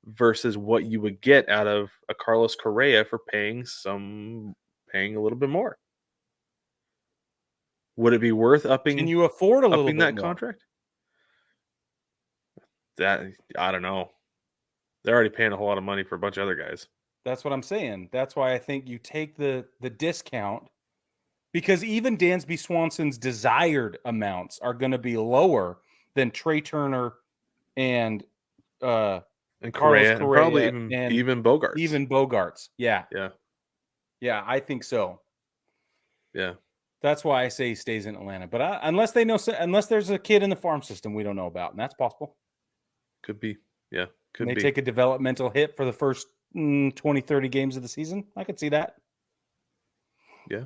versus what you would get out of a Carlos Correa for paying a little bit more? Would it be worth upping? Can you afford a little bit that more? Contract? That I don't know. They're already paying a whole lot of money for a bunch of other guys. That's what I'm saying. That's why I think you take the discount, because even Dansby Swanson's desired amounts are going to be lower than Trey Turner and Correa, Carlos Correa, and probably even Bogarts. Even Bogarts. Yeah. Yeah. Yeah, I think so. Yeah. That's why I say he stays in Atlanta. But unless there's a kid in the farm system we don't know about, and that's possible. Could be. Yeah. Could be. They take a developmental hit for the first 20, 30 games of the season. I could see that. Yeah.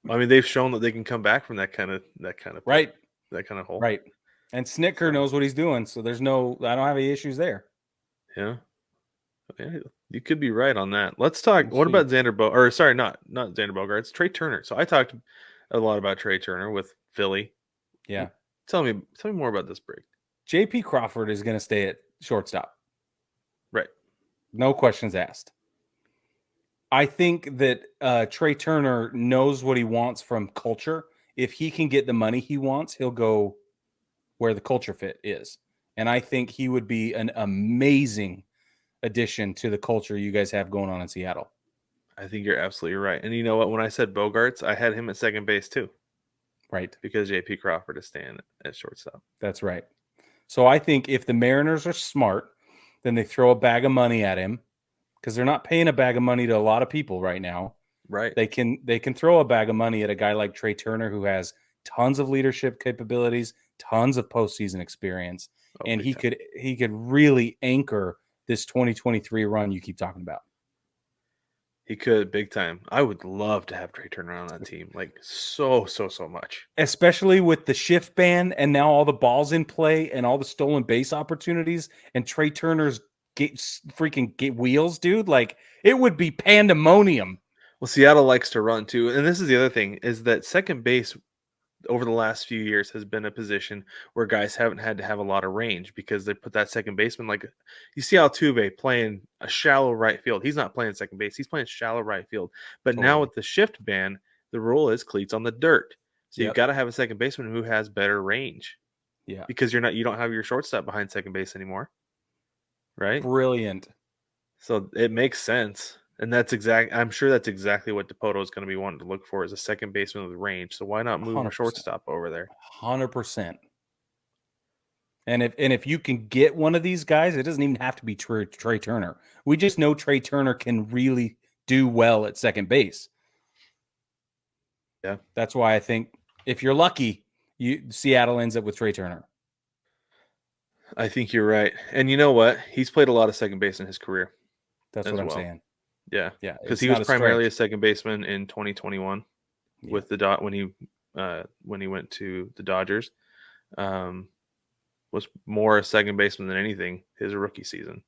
I mean, they've shown that they can come back from that kind of right. That kind of hole. Right. And Snitker knows what he's doing, so I don't have any issues there. Yeah. Yeah, you could be right on that. Let's talk. What about not Xander Bogaerts, Trey Turner. So I talked a lot about Trey Turner with Philly. Yeah. Tell me more about this break. J.P. Crawford is going to stay at shortstop. Right. No questions asked. I think that Trey Turner knows what he wants from culture. If he can get the money he wants, he'll go where the culture fit is. And I think he would be an amazing addition to the culture you guys have going on in Seattle. I think you're absolutely right. And you know what? When I said Bogarts, I had him at second base too. Right. Because J.P. Crawford is staying at shortstop. That's right. So I think if the Mariners are smart, then they throw a bag of money at him, because they're not paying a bag of money to a lot of people right now. Right. They can throw a bag of money at a guy like Trey Turner, who has tons of leadership capabilities, tons of postseason experience, and he could really anchor this 2023 run you keep talking about. He could big time. I would love to have Trey Turner on that team, like so much. Especially with the shift ban and now all the balls in play and all the stolen base opportunities and Trey Turner's freaking wheels, dude. Like it would be pandemonium. Well, Seattle likes to run too, and this is the other thing: is that second base over the last few years has been a position where guys haven't had to have a lot of range because they put that second baseman, like you see Altuve playing a shallow right field. He's not playing second base. He's playing shallow right field. But now with the shift ban, the rule is cleats on the dirt. So you've got to have a second baseman who has better range. Yeah. Because you don't have your shortstop behind second base anymore. Right? Brilliant. So it makes sense. And I'm sure that's exactly what DePoto is going to be wanting to look for, is a second baseman with range. So why not move 100%. a shortstop over there? 100%. And if you can get one of these guys, it doesn't even have to be Trey Turner. We just know Trey Turner can really do well at second base. Yeah. That's why I think if you're lucky, Seattle ends up with Trey Turner. I think you're right. And you know what? He's played a lot of second base in his career. That's what I'm saying. Yeah. Yeah. Because he was primarily a second baseman in 2021 with the when he went to the Dodgers. Was more a second baseman than anything his rookie season.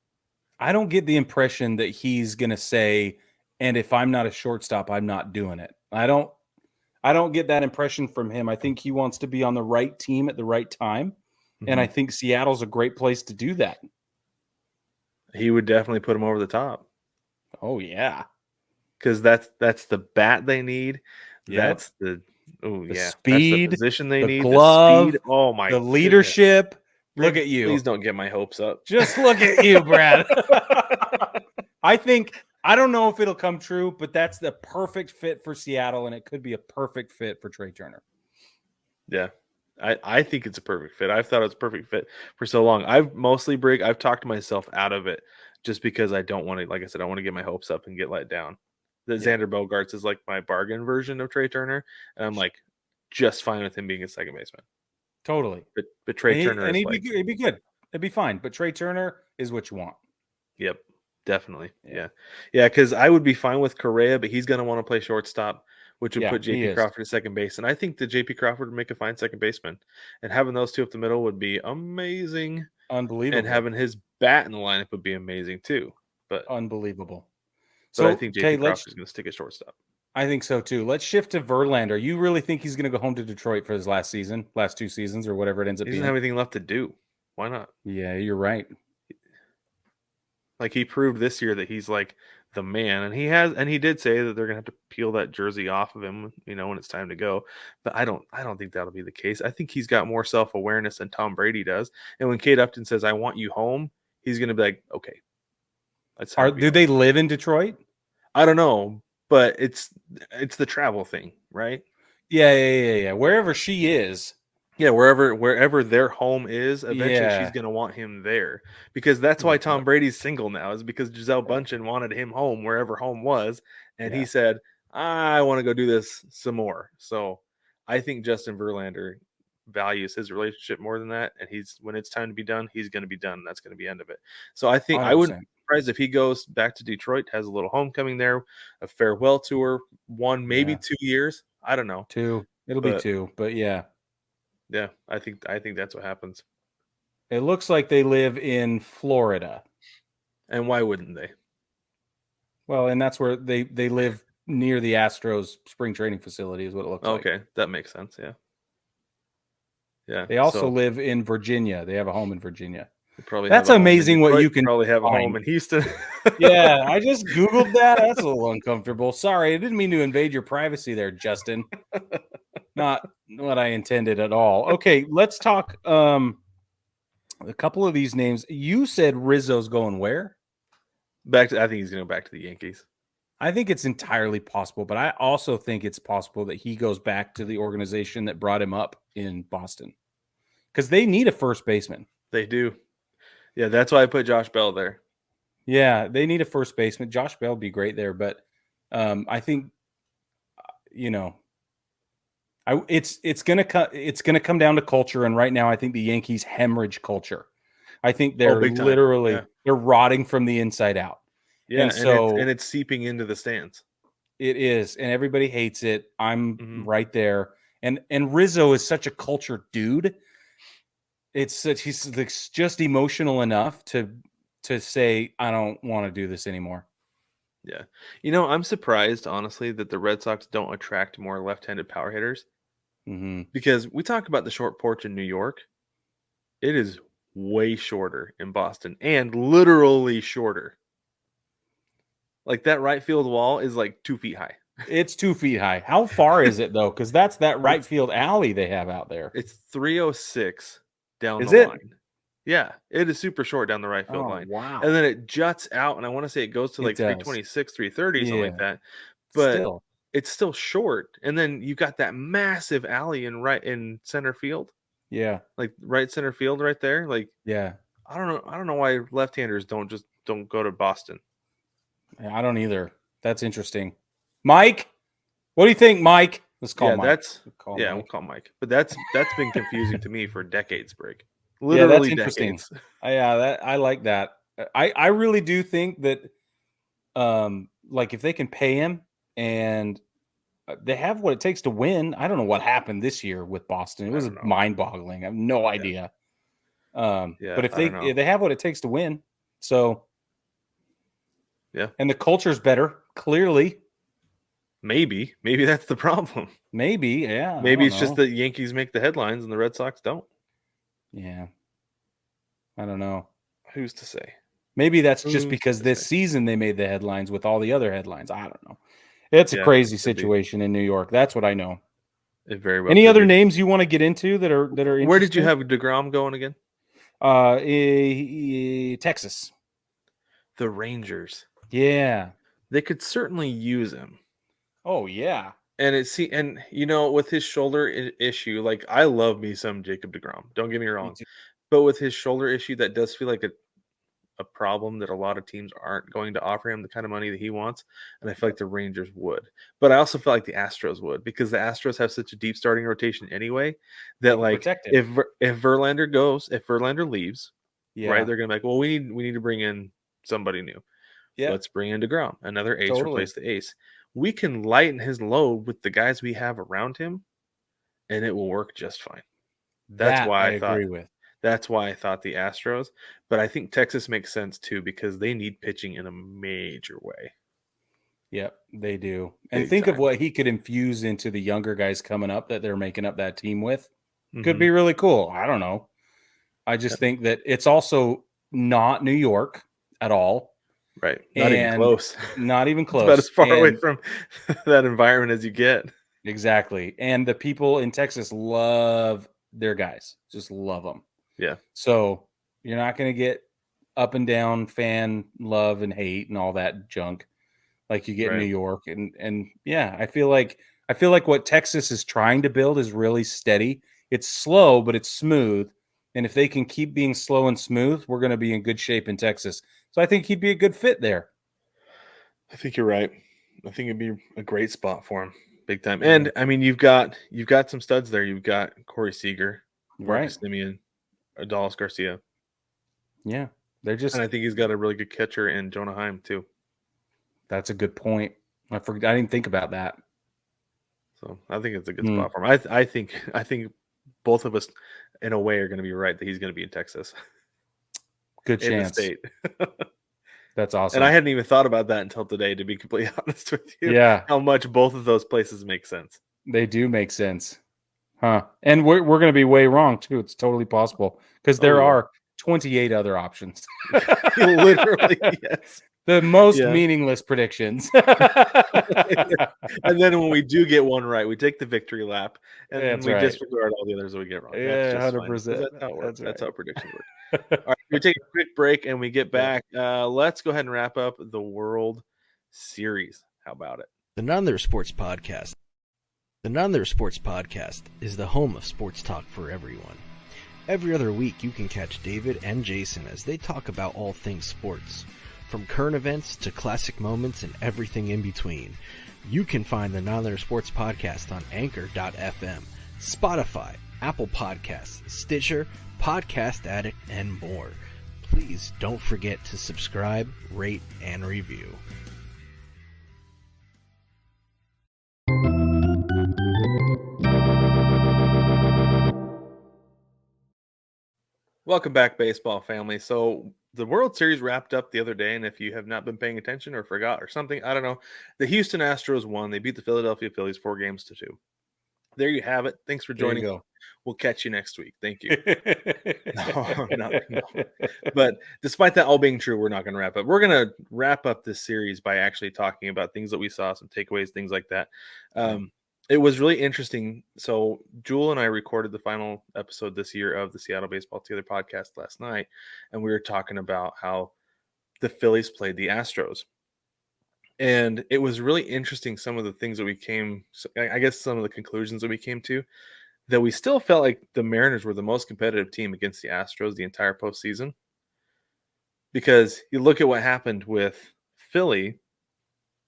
I don't get the impression that he's going to say, and if I'm not a shortstop, I'm not doing it. I don't get that impression from him. I think he wants to be on the right team at the right time. Mm-hmm. And I think Seattle's a great place to do that. He would definitely put him over the top. Oh, yeah. Because that's the bat they need. Yep. That's the speed, that's the position they need. Glove, the speed. Oh my! The leadership. Goodness. Look at you. Please don't get my hopes up. Just look at you, Brad. I don't know if it'll come true, but that's the perfect fit for Seattle, and it could be a perfect fit for Trey Turner. Yeah. I think it's a perfect fit. I've thought it's a perfect fit for so long. I've talked myself out of it just because I don't want to, like I said, I want to get my hopes up and get let down. Xander Bogaerts is like my bargain version of Trey Turner, and I'm like just fine with him being a second baseman. Totally. But Trey Turner and is he'd be good. It'd be fine. But Trey Turner is what you want. Yep. Definitely. Yeah. Because I would be fine with Correa, but he's going to want to play shortstop, which would put JP Crawford at second base. And I think that JP Crawford would make a fine second baseman. And having those two up the middle would be amazing. Unbelievable. And having his bat in the lineup would be amazing too. But unbelievable. So I think JP Crawford is going to stick at shortstop. I think so too. Let's shift to Verlander. You really think he's going to go home to Detroit for his last two seasons, or whatever it ends up being? He doesn't have anything left to do. Why not? Yeah, you're right. Like he proved this year that he's like the man, and he did say that they're gonna have to peel that jersey off of him, when it's time to go. But I don't think that'll be the case. I think he's got more self-awareness than Tom Brady does. And when Kate Upton says, "I want you home," he's gonna be like, "Okay." Do they live in Detroit? I don't know, but it's the travel thing, right? Yeah. Wherever she is. Yeah, wherever their home is, eventually she's going to want him there. Because that's why Tom Brady's single now, is because Gisele Bündchen wanted him home wherever home was. And he said, I want to go do this some more. So I think Justin Verlander values his relationship more than that. And when it's time to be done, he's going to be done. That's going to be the end of it. So I think 100%. I wouldn't be surprised if he goes back to Detroit, has a little homecoming there, a farewell tour, 1, maybe 2 years. I don't know. 2. It'll be 2, but yeah. Yeah, I think that's what happens. It looks like they live in Florida. And why wouldn't they? Well, and that's where they live near the Astros spring training facility is what it looks like. Okay, that makes sense, yeah. Yeah. They also live in Virginia. They have a home in Virginia. That's amazing what you can probably have a home in Houston. Yeah, I just Googled that. That's a little uncomfortable. Sorry, I didn't mean to invade your privacy there, Justin. Not what I intended at all. Okay, let's talk a couple of these names. You said Rizzo's going where? I think he's going to go back to the Yankees. I think it's entirely possible, but I also think it's possible that he goes back to the organization that brought him up in Boston. Because they need a first baseman. They do. Yeah, that's why I put Josh Bell there. Yeah, they need a first baseman. Josh Bell would be great there, but I think, it's gonna come down to culture, and right now I think the Yankees hemorrhage culture. I think they're they're rotting from the inside out, Yeah, And so it's seeping into the stands. it is, and everybody hates it. I'm Mhm. right there. And Rizzo is such a cultured dude. He's just emotional enough to say, I don't want to do this anymore. Yeah. You know, I'm surprised, honestly, that the Red Sox don't attract more left-handed power hitters Mm-hmm. because we talk about the short porch in New York. It is way shorter in Boston and literally shorter. Like that right field wall is like 2 feet high. It's 2 feet high. How far is it though? Because that's that right field alley they have out there. It's 306 down Is the it? line. Yeah, it is super short down the right field Oh, line. wow. And then it juts out, and I want to say it goes to It like does. 326, 330, something like Yeah. that. But Still. it's still short. And then you've got that massive alley in center field. Yeah. Like right center field right there. Like Yeah. I don't know why left-handers don't go to Boston. I don't either. That's interesting. Mike, what do you think, Mike? Let's call Mike. We'll call Mike. But that's been confusing to me for decades, Brig. Yeah, Literally that's interesting. decades. I like that. I really do think that like if they can pay him and they have what it takes to win. I don't know what happened this year with Boston. It was mind-boggling. I have no idea. But if they have what it takes to win, so yeah, and the culture's better, clearly. Maybe that's the problem. Maybe, yeah. Maybe it's just that Yankees make the headlines and the Red Sox don't. Yeah. I don't know. Who's to say? Maybe that's just because this season they made the headlines with all the other headlines. I don't know. It's a crazy situation in New York. That's what I know. It very well. Any other names you want to get into that are interesting? Where did you have DeGrom going again? Texas. The Rangers. Yeah. They could certainly use him. Oh, yeah. And with his shoulder issue, like I love me some Jacob DeGrom. Don't get me wrong. But with his shoulder issue, that does feel like a problem that a lot of teams aren't going to offer him the kind of money that he wants. And I feel like the Rangers would. But I also feel like the Astros would, because the Astros have such a deep starting rotation anyway that like if Verlander leaves, right, they're gonna be like, well, we need to bring in somebody new. Yeah. Let's bring in DeGrom, another ace, replace the ace. We can lighten his load with the guys we have around him, and it will work just fine. That's why I thought the Astros, but I think Texas makes sense too because they need pitching in a major way. Yep, they do. And think of what he could infuse into the younger guys coming up that they're making up that team with. Could be really cool. I don't know. I just think that it's also not New York at all. Right. Not even close. Not even close. It's about as far away from that environment as you get. Exactly. And the people in Texas love their guys. Just love them. Yeah. So you're not going to get up and down fan love and hate and all that junk like you get in New York. And yeah, I feel like what Texas is trying to build is really steady. It's slow, but it's smooth. And if they can keep being slow and smooth, we're going to be in good shape in Texas. So I think he'd be a good fit there. I think you're right. I think it'd be a great spot for him, big time. And I mean, you've got some studs there. You've got Corey Seager, Marcus Simeon, Adolis Garcia. Yeah, and I think he's got a really good catcher in Jonah Heim too. That's a good point. I didn't think about that. So I think it's a good spot for him. I think both of us, in a way, are going to be right that he's going to be in Texas. Good chance. In the state. That's awesome. And I hadn't even thought about that until today, to be completely honest with you. Yeah. How much both of those places make sense. They do make sense. Huh. And we're going to be way wrong, too. It's totally possible. Because there are 28 other options. Literally, yes. The most meaningless predictions. And then when we do get one right, we take the victory lap, and then we disregard all the others that we get wrong. Yeah, 100%. That's how it works. That's how predictions work. All right, we take a quick break, and we get back. Let's go ahead and wrap up the World Series. How about it? The None Other Sports Podcast. The None Other Sports Podcast is the home of sports talk for everyone. Every other week, you can catch David and Jason as they talk about all things sports. From current events to classic moments and everything in between. You can find the None Other Sports Podcast on Anchor.fm, Spotify, Apple Podcasts, Stitcher, Podcast Addict, and more. please don't forget to subscribe, rate, and review. Welcome back, baseball family. So the World Series wrapped up the other day, and if you have not been paying attention or forgot or something, I don't know, the Houston Astros won. They beat the Philadelphia Phillies 4-2. There you have it. Thanks for There you joining. go. We'll catch you next week. Thank you. No. But despite that all being true, we're not going to wrap up. We're going to wrap up this series by actually talking about things that we saw, some takeaways, things like that. It was really interesting. So Jewel and I recorded the final episode this year of the Seattle Baseball Together podcast last night, and we were talking about how the Phillies played the Astros. And it was really interesting, some of the things that we I guess some of the conclusions that we came to, that we still felt like the Mariners were the most competitive team against the Astros the entire postseason. Because you look at what happened with Philly,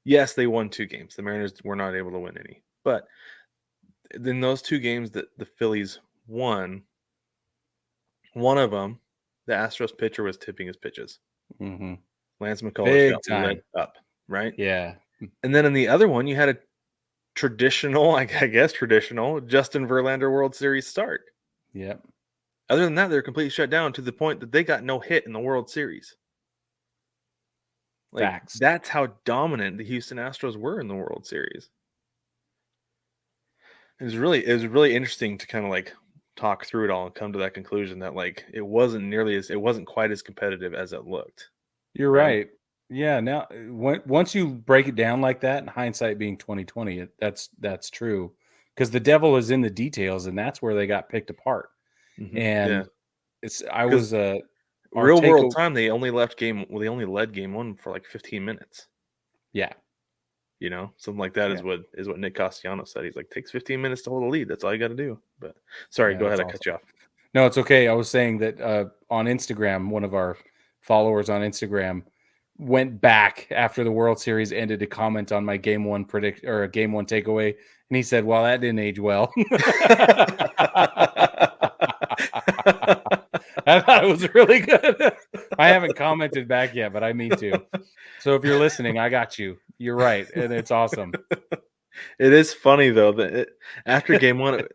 yes, they won 2 games. The Mariners were not able to win any. But in those 2 games that the Phillies won, one of them, the Astros pitcher was tipping his pitches. Mm-hmm. Lance McCullers Big got time. lit up, right? Yeah. And then in the other one, you had a traditional Justin Verlander World Series start. Yep. Other than that, they're completely shut down to the point that they got no hit in the World Series. Facts. That's how dominant the Houston Astros were in the World Series. It was really interesting to kind of talk through it all and come to that conclusion that it wasn't quite as competitive as it looked. You're right. Yeah. Now, once you break it down like that, and hindsight being 2020, that's true, because the devil is in the details, and that's where they got picked apart. Mm-hmm. And real world time. They only led game 1 for 15 minutes. Yeah. Something like that is what Nick Castellanos said. He's like, takes 15 minutes to hold a lead. That's all you got to do. But sorry, go ahead. I cut you off. No, it's okay. I was saying that on Instagram, one of our followers on Instagram went back after the World Series ended to comment on my game 1 game 1 takeaway, and he said, "Well, that didn't age well." I thought it was really good. I haven't commented back yet, but I mean to. So if you're listening, I got you. You're right, and it's awesome. It is funny though that after game 1,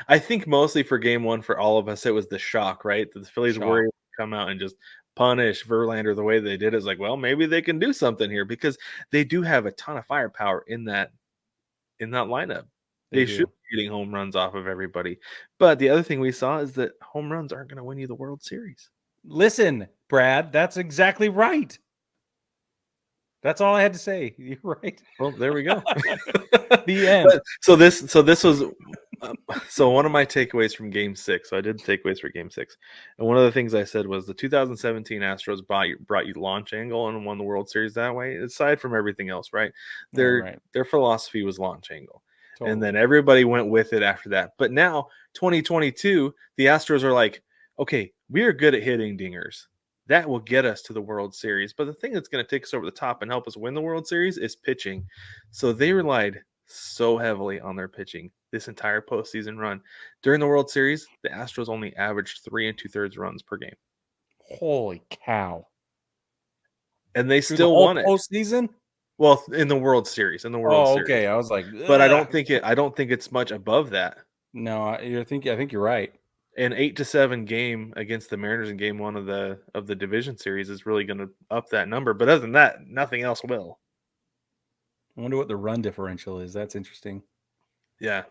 I think mostly for game 1 for all of us, it was the shock, right? That the Phillies were able to come out and just punish Verlander the way they did. It's like, well, maybe they can do something here, because they do have a ton of firepower in that lineup. They should be getting home runs off of everybody. But the other thing we saw is that home runs aren't going to win you the World Series. Listen, Brad, that's exactly right. That's all I had to say. You're right. Well, there we go. The end. So this was one of my takeaways from Game 6. So I did takeaways for Game 6, and one of the things I said was the 2017 Astros brought you launch angle and won the World Series that way. Aside from everything else, right? Their philosophy was launch angle. Totally. And then everybody went with it after that. But now, 2022, the Astros are like, okay, we are good at hitting dingers. That will get us to the World Series. But the thing that's going to take us over the top and help us win the World Series is pitching. So they relied so heavily on their pitching this entire postseason run. During the World Series, the Astros only averaged 3 2/3 runs per game. Holy cow. And they still won it. Postseason? Well, in the World Series, Series. Okay. I was like, but I don't think it's much above that. No, I think you're right. An 8-7 game against the Mariners in Game 1 of the division series is really going to up that number. But other than that, nothing else will. I wonder what the run differential is. That's interesting. Yeah,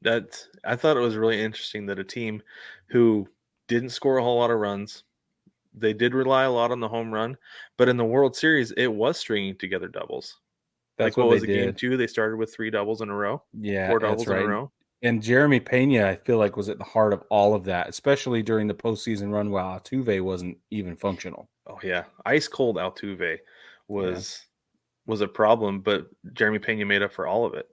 I thought it was really interesting that a team who didn't score a whole lot of runs, they did rely a lot on the home run, but in the World Series, it was stringing together doubles. That's what was it? Game 2, they started with 3 doubles in a row. Yeah, 4 doubles in a row. And Jeremy Pena, I feel like, was at the heart of all of that, especially during the postseason run while Altuve wasn't even functional. Oh yeah, ice cold Altuve was a problem, but Jeremy Pena made up for all of it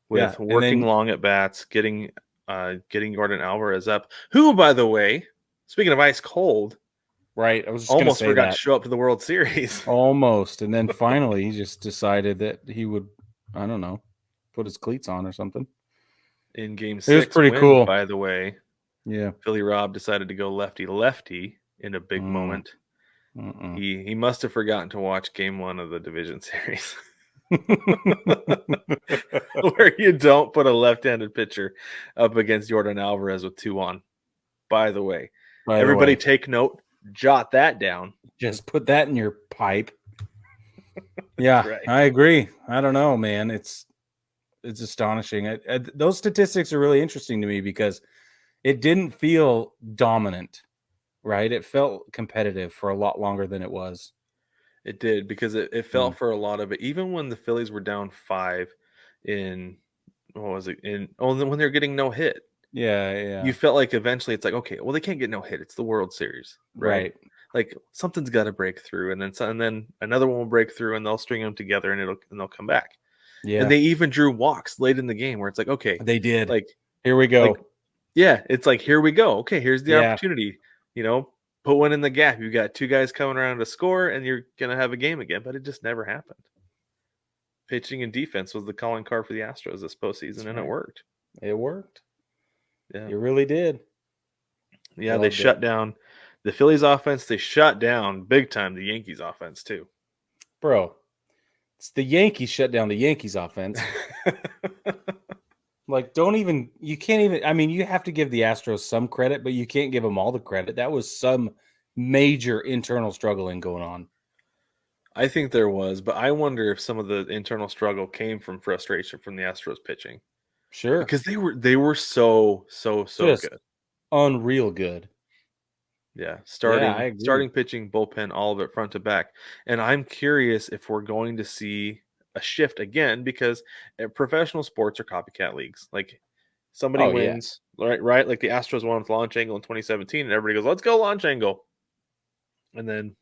with working long at bats, getting Jordan Alvarez up, who, by the way, speaking of ice cold, right? I was just almost forgot to show up to the World Series. Almost, and then finally he just decided that he would, I don't know, put his cleats on or something. In Game 6, it was pretty cool. By the way, yeah, Philly Rob decided to go lefty in a big moment. He must have forgotten to watch Game 1 of the division series. Where you don't put a left-handed pitcher up against Jordan Alvarez with 2 on. By the way, everybody take note, jot that down. Just put that in your pipe. Yeah, right. I agree. I don't know, man. It's astonishing. Those statistics are really interesting to me because it didn't feel dominant, right? It felt competitive for a lot longer than it was. It did, because it felt for a lot of it, even when the Phillies were down 5 in, what was it? When they're getting no hit. Yeah. You felt like eventually it's like, okay, well, they can't get no hit. It's the World Series, right? Like something's got to break through, and then another one will break through, and they'll string them together, and they'll come back. Yeah. And they even drew walks late in the game where it's like, okay, they did. Like, here we go. Like, yeah, it's like, here we go. Okay, here's the opportunity. Put one in the gap. You got 2 guys coming around to score, and you're gonna have a game again. But it just never happened. Pitching and defense was the calling card for the Astros this postseason, and it worked. It worked. Yeah, it really did. Yeah, they shut down the Phillies offense. They shut down big time the Yankees offense too. Bro, it's the Yankees shut down the Yankees offense. Like, you can't even, I mean, you have to give the Astros some credit, but you can't give them all the credit. That was some major internal struggling going on. I think there was, but I wonder if some of the internal struggle came from frustration from the Astros pitching. Sure. Because they were so just good. Unreal good. Yeah. Starting pitching, bullpen, all of it front to back. And I'm curious if we're going to see a shift again, because professional sports are copycat leagues. Like, somebody wins, right? Like the Astros won with launch angle in 2017, and everybody goes, let's go launch angle. And then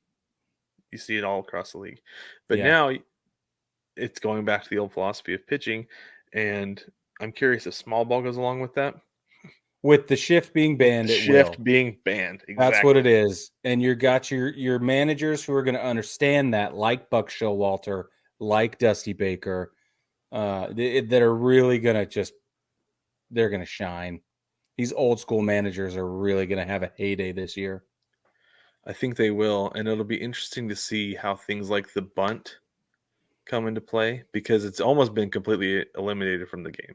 you see it all across the league. But now it's going back to the old philosophy of pitching, and I'm curious if small ball goes along with that. With the shift being banned, being banned. Exactly. That's what it is. And you got your managers who are going to understand that, like Buck Showalter, like Dusty Baker, that are really going to they're going to shine. These old school managers are really going to have a heyday this year. I think they will, and it'll be interesting to see how things like the bunt come into play, because it's almost been completely eliminated from the game.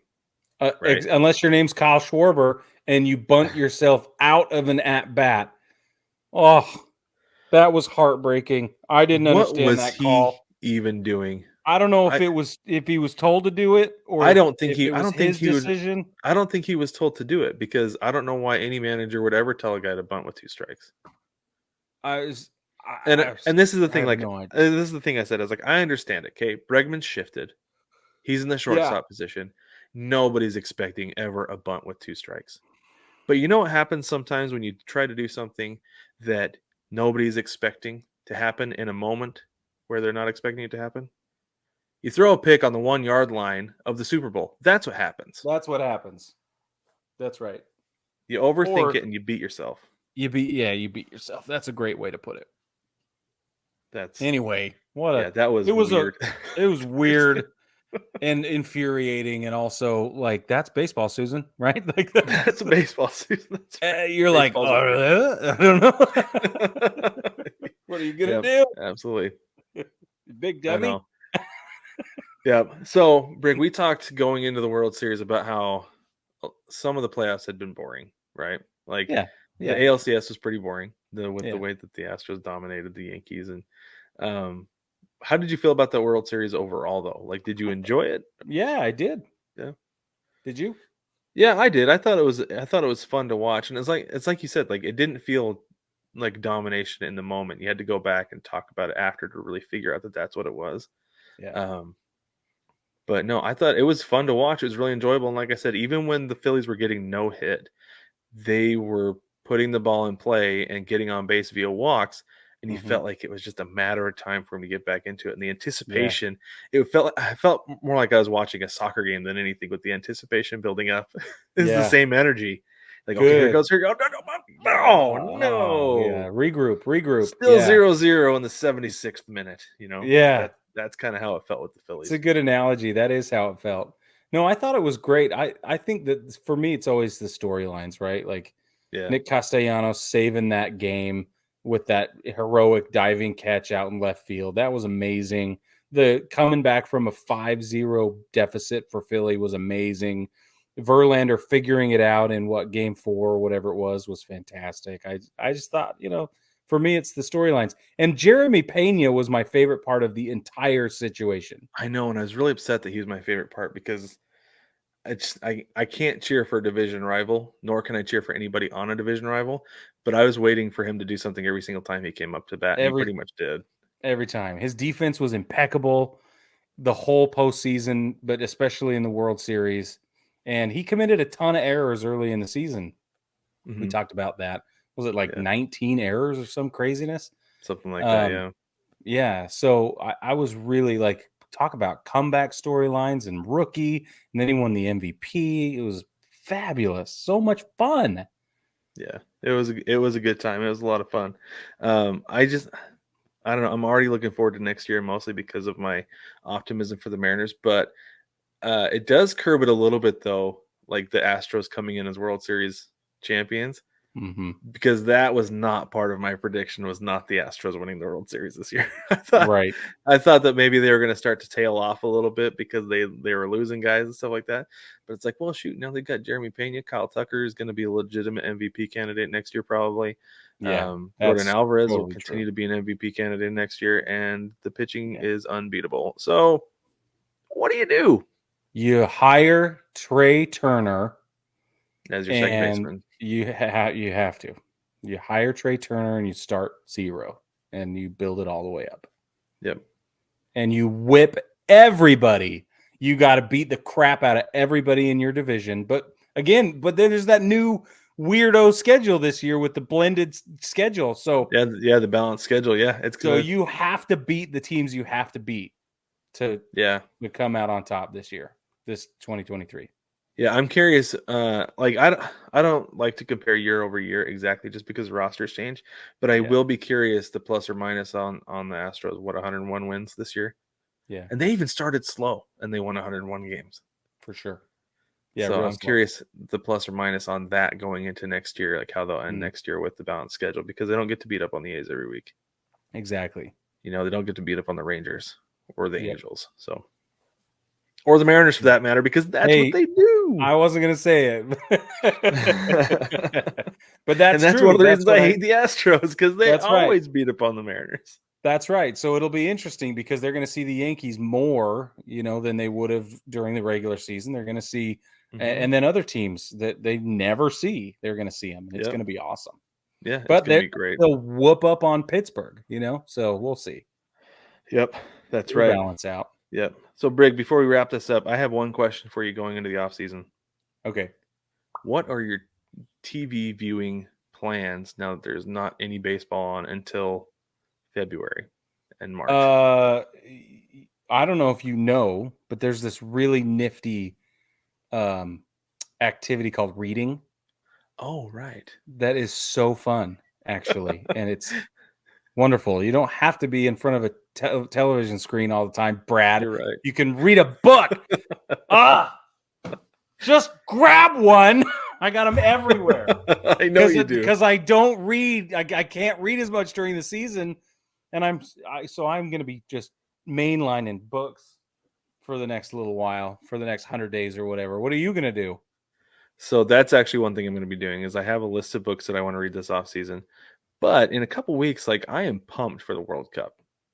Right? Unless your name's Kyle Schwarber and you bunt yourself out of an at-bat. Oh, that was heartbreaking. I didn't understand that call. What was he even doing? I don't know if he was told to do it, or I don't think decision. I don't think he was told to do it, because I don't know why any manager would ever tell a guy to bunt with 2 strikes. And this is the thing. This is the thing I said. I was like, I understand it. Okay, Bregman's shifted. He's in the shortstop position. Nobody's expecting ever a bunt with 2 strikes. But you know what happens sometimes when you try to do something that nobody's expecting to happen in a moment where they're not expecting it to happen? You throw a pick on the 1-yard line of the Super Bowl. That's what happens. That's what happens. That's right. You overthink it and you beat yourself. You beat yourself. That's a great way to put it. Anyway, that was weird. It was weird and infuriating, and also, like, that's baseball, Susan, right? Like, that's baseball, Susan. You're like, I don't know. What are you gonna do? Absolutely, big dummy. Yeah. So, Brig, we talked going into the World Series about how some of the playoffs had been boring, right? Like, the ALCS was pretty boring the way that the Astros dominated the Yankees. And how did you feel about the World Series overall, though? Like, did you enjoy it? Yeah, I did. Yeah. Did you? Yeah, I did. I thought it was fun to watch, and it's like you said, like, it didn't feel like domination in the moment. You had to go back and talk about it after to really figure out that that's what it was. Yeah. But no, I thought it was fun to watch. It was really enjoyable. And like I said, even when the Phillies were getting no hit, they were putting the ball in play and getting on base via walks. And you felt like it was just a matter of time for him to get back into it. And the anticipation, I felt more like I was watching a soccer game than anything, with the anticipation building up. It's the same energy. Like, okay, here it goes. No. Yeah. Regroup. Still 0-0 in the 76th minute, Yeah. That's kind of how it felt with the Phillies. It's a good analogy. That is how it felt. No, I thought it was great. I think that for me, it's always the storylines, right? Like, Nick Castellanos saving that game, with that heroic diving catch out in left field. That was amazing. The coming back from a 5-0 deficit for Philly was amazing. Verlander figuring it out in game 4 or whatever it was fantastic. I just thought, for me, it's the storylines. And Jeremy Pena was my favorite part of the entire situation. I know, and I was really upset that he was my favorite part because I can't cheer for a division rival, nor can I cheer for anybody on a division rival. But I was waiting for him to do something every single time he came up to bat, and he pretty much did. Every time. His defense was impeccable the whole postseason, but especially in the World Series. And he committed a ton of errors early in the season. We talked about that. Was it 19 errors or some craziness? Something like that, yeah. Yeah. So I was really talk about comeback storylines and rookie, and then he won the MVP. It was fabulous. So much fun. Yeah. It was a good time. It was a lot of fun. I don't know. I'm already looking forward to next year, mostly because of my optimism for the Mariners. But it does curb it a little bit, though, like the Astros coming in as World Series champions, because that was not part of my prediction. Was not the Astros winning the World Series this year. I thought that maybe they were going to start to tail off a little bit because they were losing guys and stuff like that. But it's like, well, shoot, now they've got Jeremy Pena. Kyle Tucker is going to be a legitimate MVP candidate next year, probably. Yeah, Jordan Alvarez will continue to be an MVP candidate next year, and the pitching is unbeatable. So, what do? You hire Trey Turner as your second baseman. You have to. You hire Trey Turner and you start 0, and you build it all the way up. Yep. And you whip everybody. You got to beat the crap out of everybody in your division. But then there's that new weirdo schedule this year with the blended schedule. So the balanced schedule. Yeah, so you have to beat the teams you have to beat to come out on top this year, this 2023. Yeah, I'm curious. I don't like to compare year over year exactly, just because rosters change. But I will be curious the plus or minus on the Astros. What, 101 wins this year? Yeah, and they even started slow, and they won 101 games for sure. Yeah, so I'm curious the plus or minus on that going into next year, like how they'll end next year with the balanced schedule, because they don't get to beat up on the A's every week. Exactly. They don't get to beat up on the Rangers or the Angels. So, or the Mariners for that matter, because that's what they do. I wasn't going to say it. But that's true. One of the reasons I hate the Astros, because they always beat up on the Mariners. That's right. So it'll be interesting because they're going to see the Yankees more, than they would have during the regular season. They're going to see, and then other teams that they never see, they're going to see them. It's going to be awesome. Yeah, but it's going to be great. They'll whoop up on Pittsburgh, so we'll see. Yep, that's right. Balance out. Yep. So, Brig, before we wrap this up, I have one question for you going into the offseason. Okay. What are your TV viewing plans now that there's not any baseball on until February and March? I don't know if you know, but there's this really nifty activity called reading. Oh, right. That is so fun, actually. And it's wonderful. You don't have to be in front of a television screen all the time, Brad. You're right. You can read a book. Just grab one. I got them everywhere. I know you do. Because I don't read. I can't read as much during the season. And I'm going to be just mainlining books for the next little while, for the next 100 days or whatever. What are you going to do? So that's actually one thing I'm going to be doing is I have a list of books that I want to read this off season. But in a couple weeks, I am pumped for the World Cup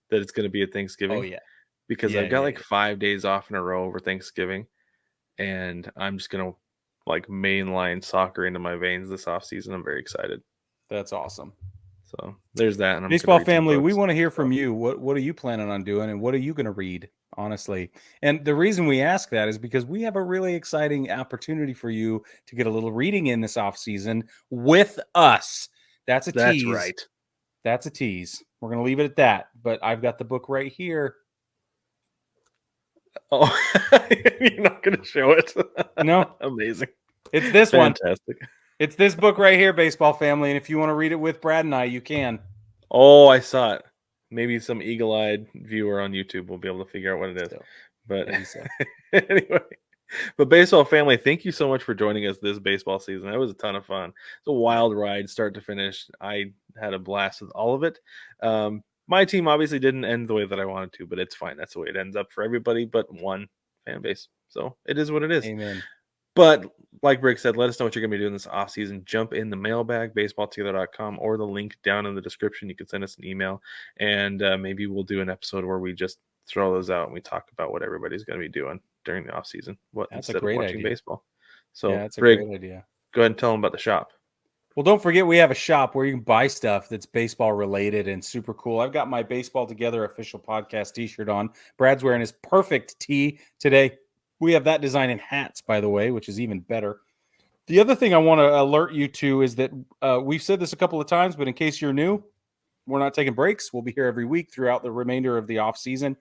that it's going to be at Thanksgiving. Oh, yeah. Because I've got 5 days off in a row over Thanksgiving. And I'm just going to mainline soccer into my veins this off season. I'm very excited. That's awesome. So there's that. And Baseball family, we want to hear from you. What are you planning on doing, and what are you going to read, honestly? And the reason we ask that is because we have a really exciting opportunity for you to get a little reading in this off season with us. That's a tease. That's right. That's a tease. We're going to leave it at that. But I've got the book right here. Oh, you're not going to show it? No. Amazing. It's this Fantastic. one. It's this book right here, Baseball family. And if you want to read it with Brad and I, you can. Oh, I saw it. Maybe some eagle-eyed viewer on YouTube will be able to figure out what it is. But anyway, But baseball family, thank you so much for joining us this baseball season. It was a ton of fun. It's a wild ride, start to finish. I had a blast with all of it. My team obviously didn't end the way that I wanted to, but it's fine. That's the way it ends up for everybody but one fan base. So it is what it is. Amen. But like Brig said, let us know what you're going to be doing this offseason. Jump in the mailbag, baseballtogether.com, or the link down in the description. You can send us an email, and maybe we'll do an episode where we just throw those out and we talk about what everybody's going to be doing during the offseason That's instead a great of watching idea. baseball. So, Yeah, that's a Brig, great idea. go ahead and tell them about the shop. Well, don't forget we have a shop where you can buy stuff that's baseball related and super cool. I've got my Baseball Together official podcast t-shirt on. Brad's wearing his perfect tee today. We have that design in hats, by the way, which is even better. The other thing I want to alert you to is that we've said this a couple of times, but in case you're new, we're not taking breaks. We'll be here every week throughout the remainder of the off season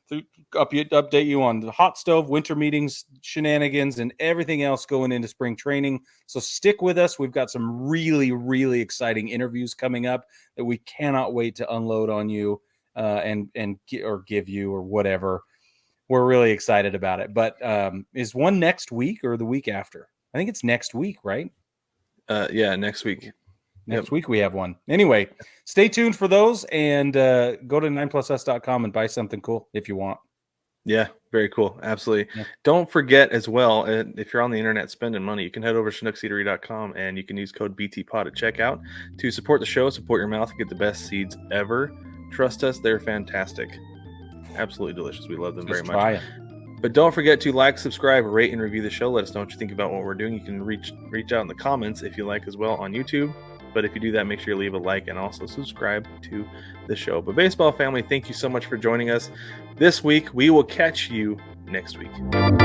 to update you on the hot stove, winter meetings, shenanigans, and everything else going into spring training. So stick with us. We've got some really, really exciting interviews coming up that we cannot wait to unload on you and give you or whatever. We're really excited about it. But is one next week or the week after? I think it's next week, right? Yeah, next week. Next week we have one. Anyway, stay tuned for those and go to 9plusus.com and buy something cool if you want. Yeah, very cool. Absolutely. Yeah. Don't forget as well, if you're on the internet spending money, you can head over to ChinookSeedery.com and you can use code BTPOD at checkout to support the show, support your mouth, and get the best seeds ever. Trust us, they're fantastic. Absolutely delicious. We love them very much. Try it. But don't forget to like, subscribe, rate, and review the show. Let us know what you think about what we're doing. You can reach out in the comments if you like as well on YouTube. But if you do that, make sure you leave a like and also subscribe to the show. But baseball family, thank you so much for joining us this week. We will catch you next week.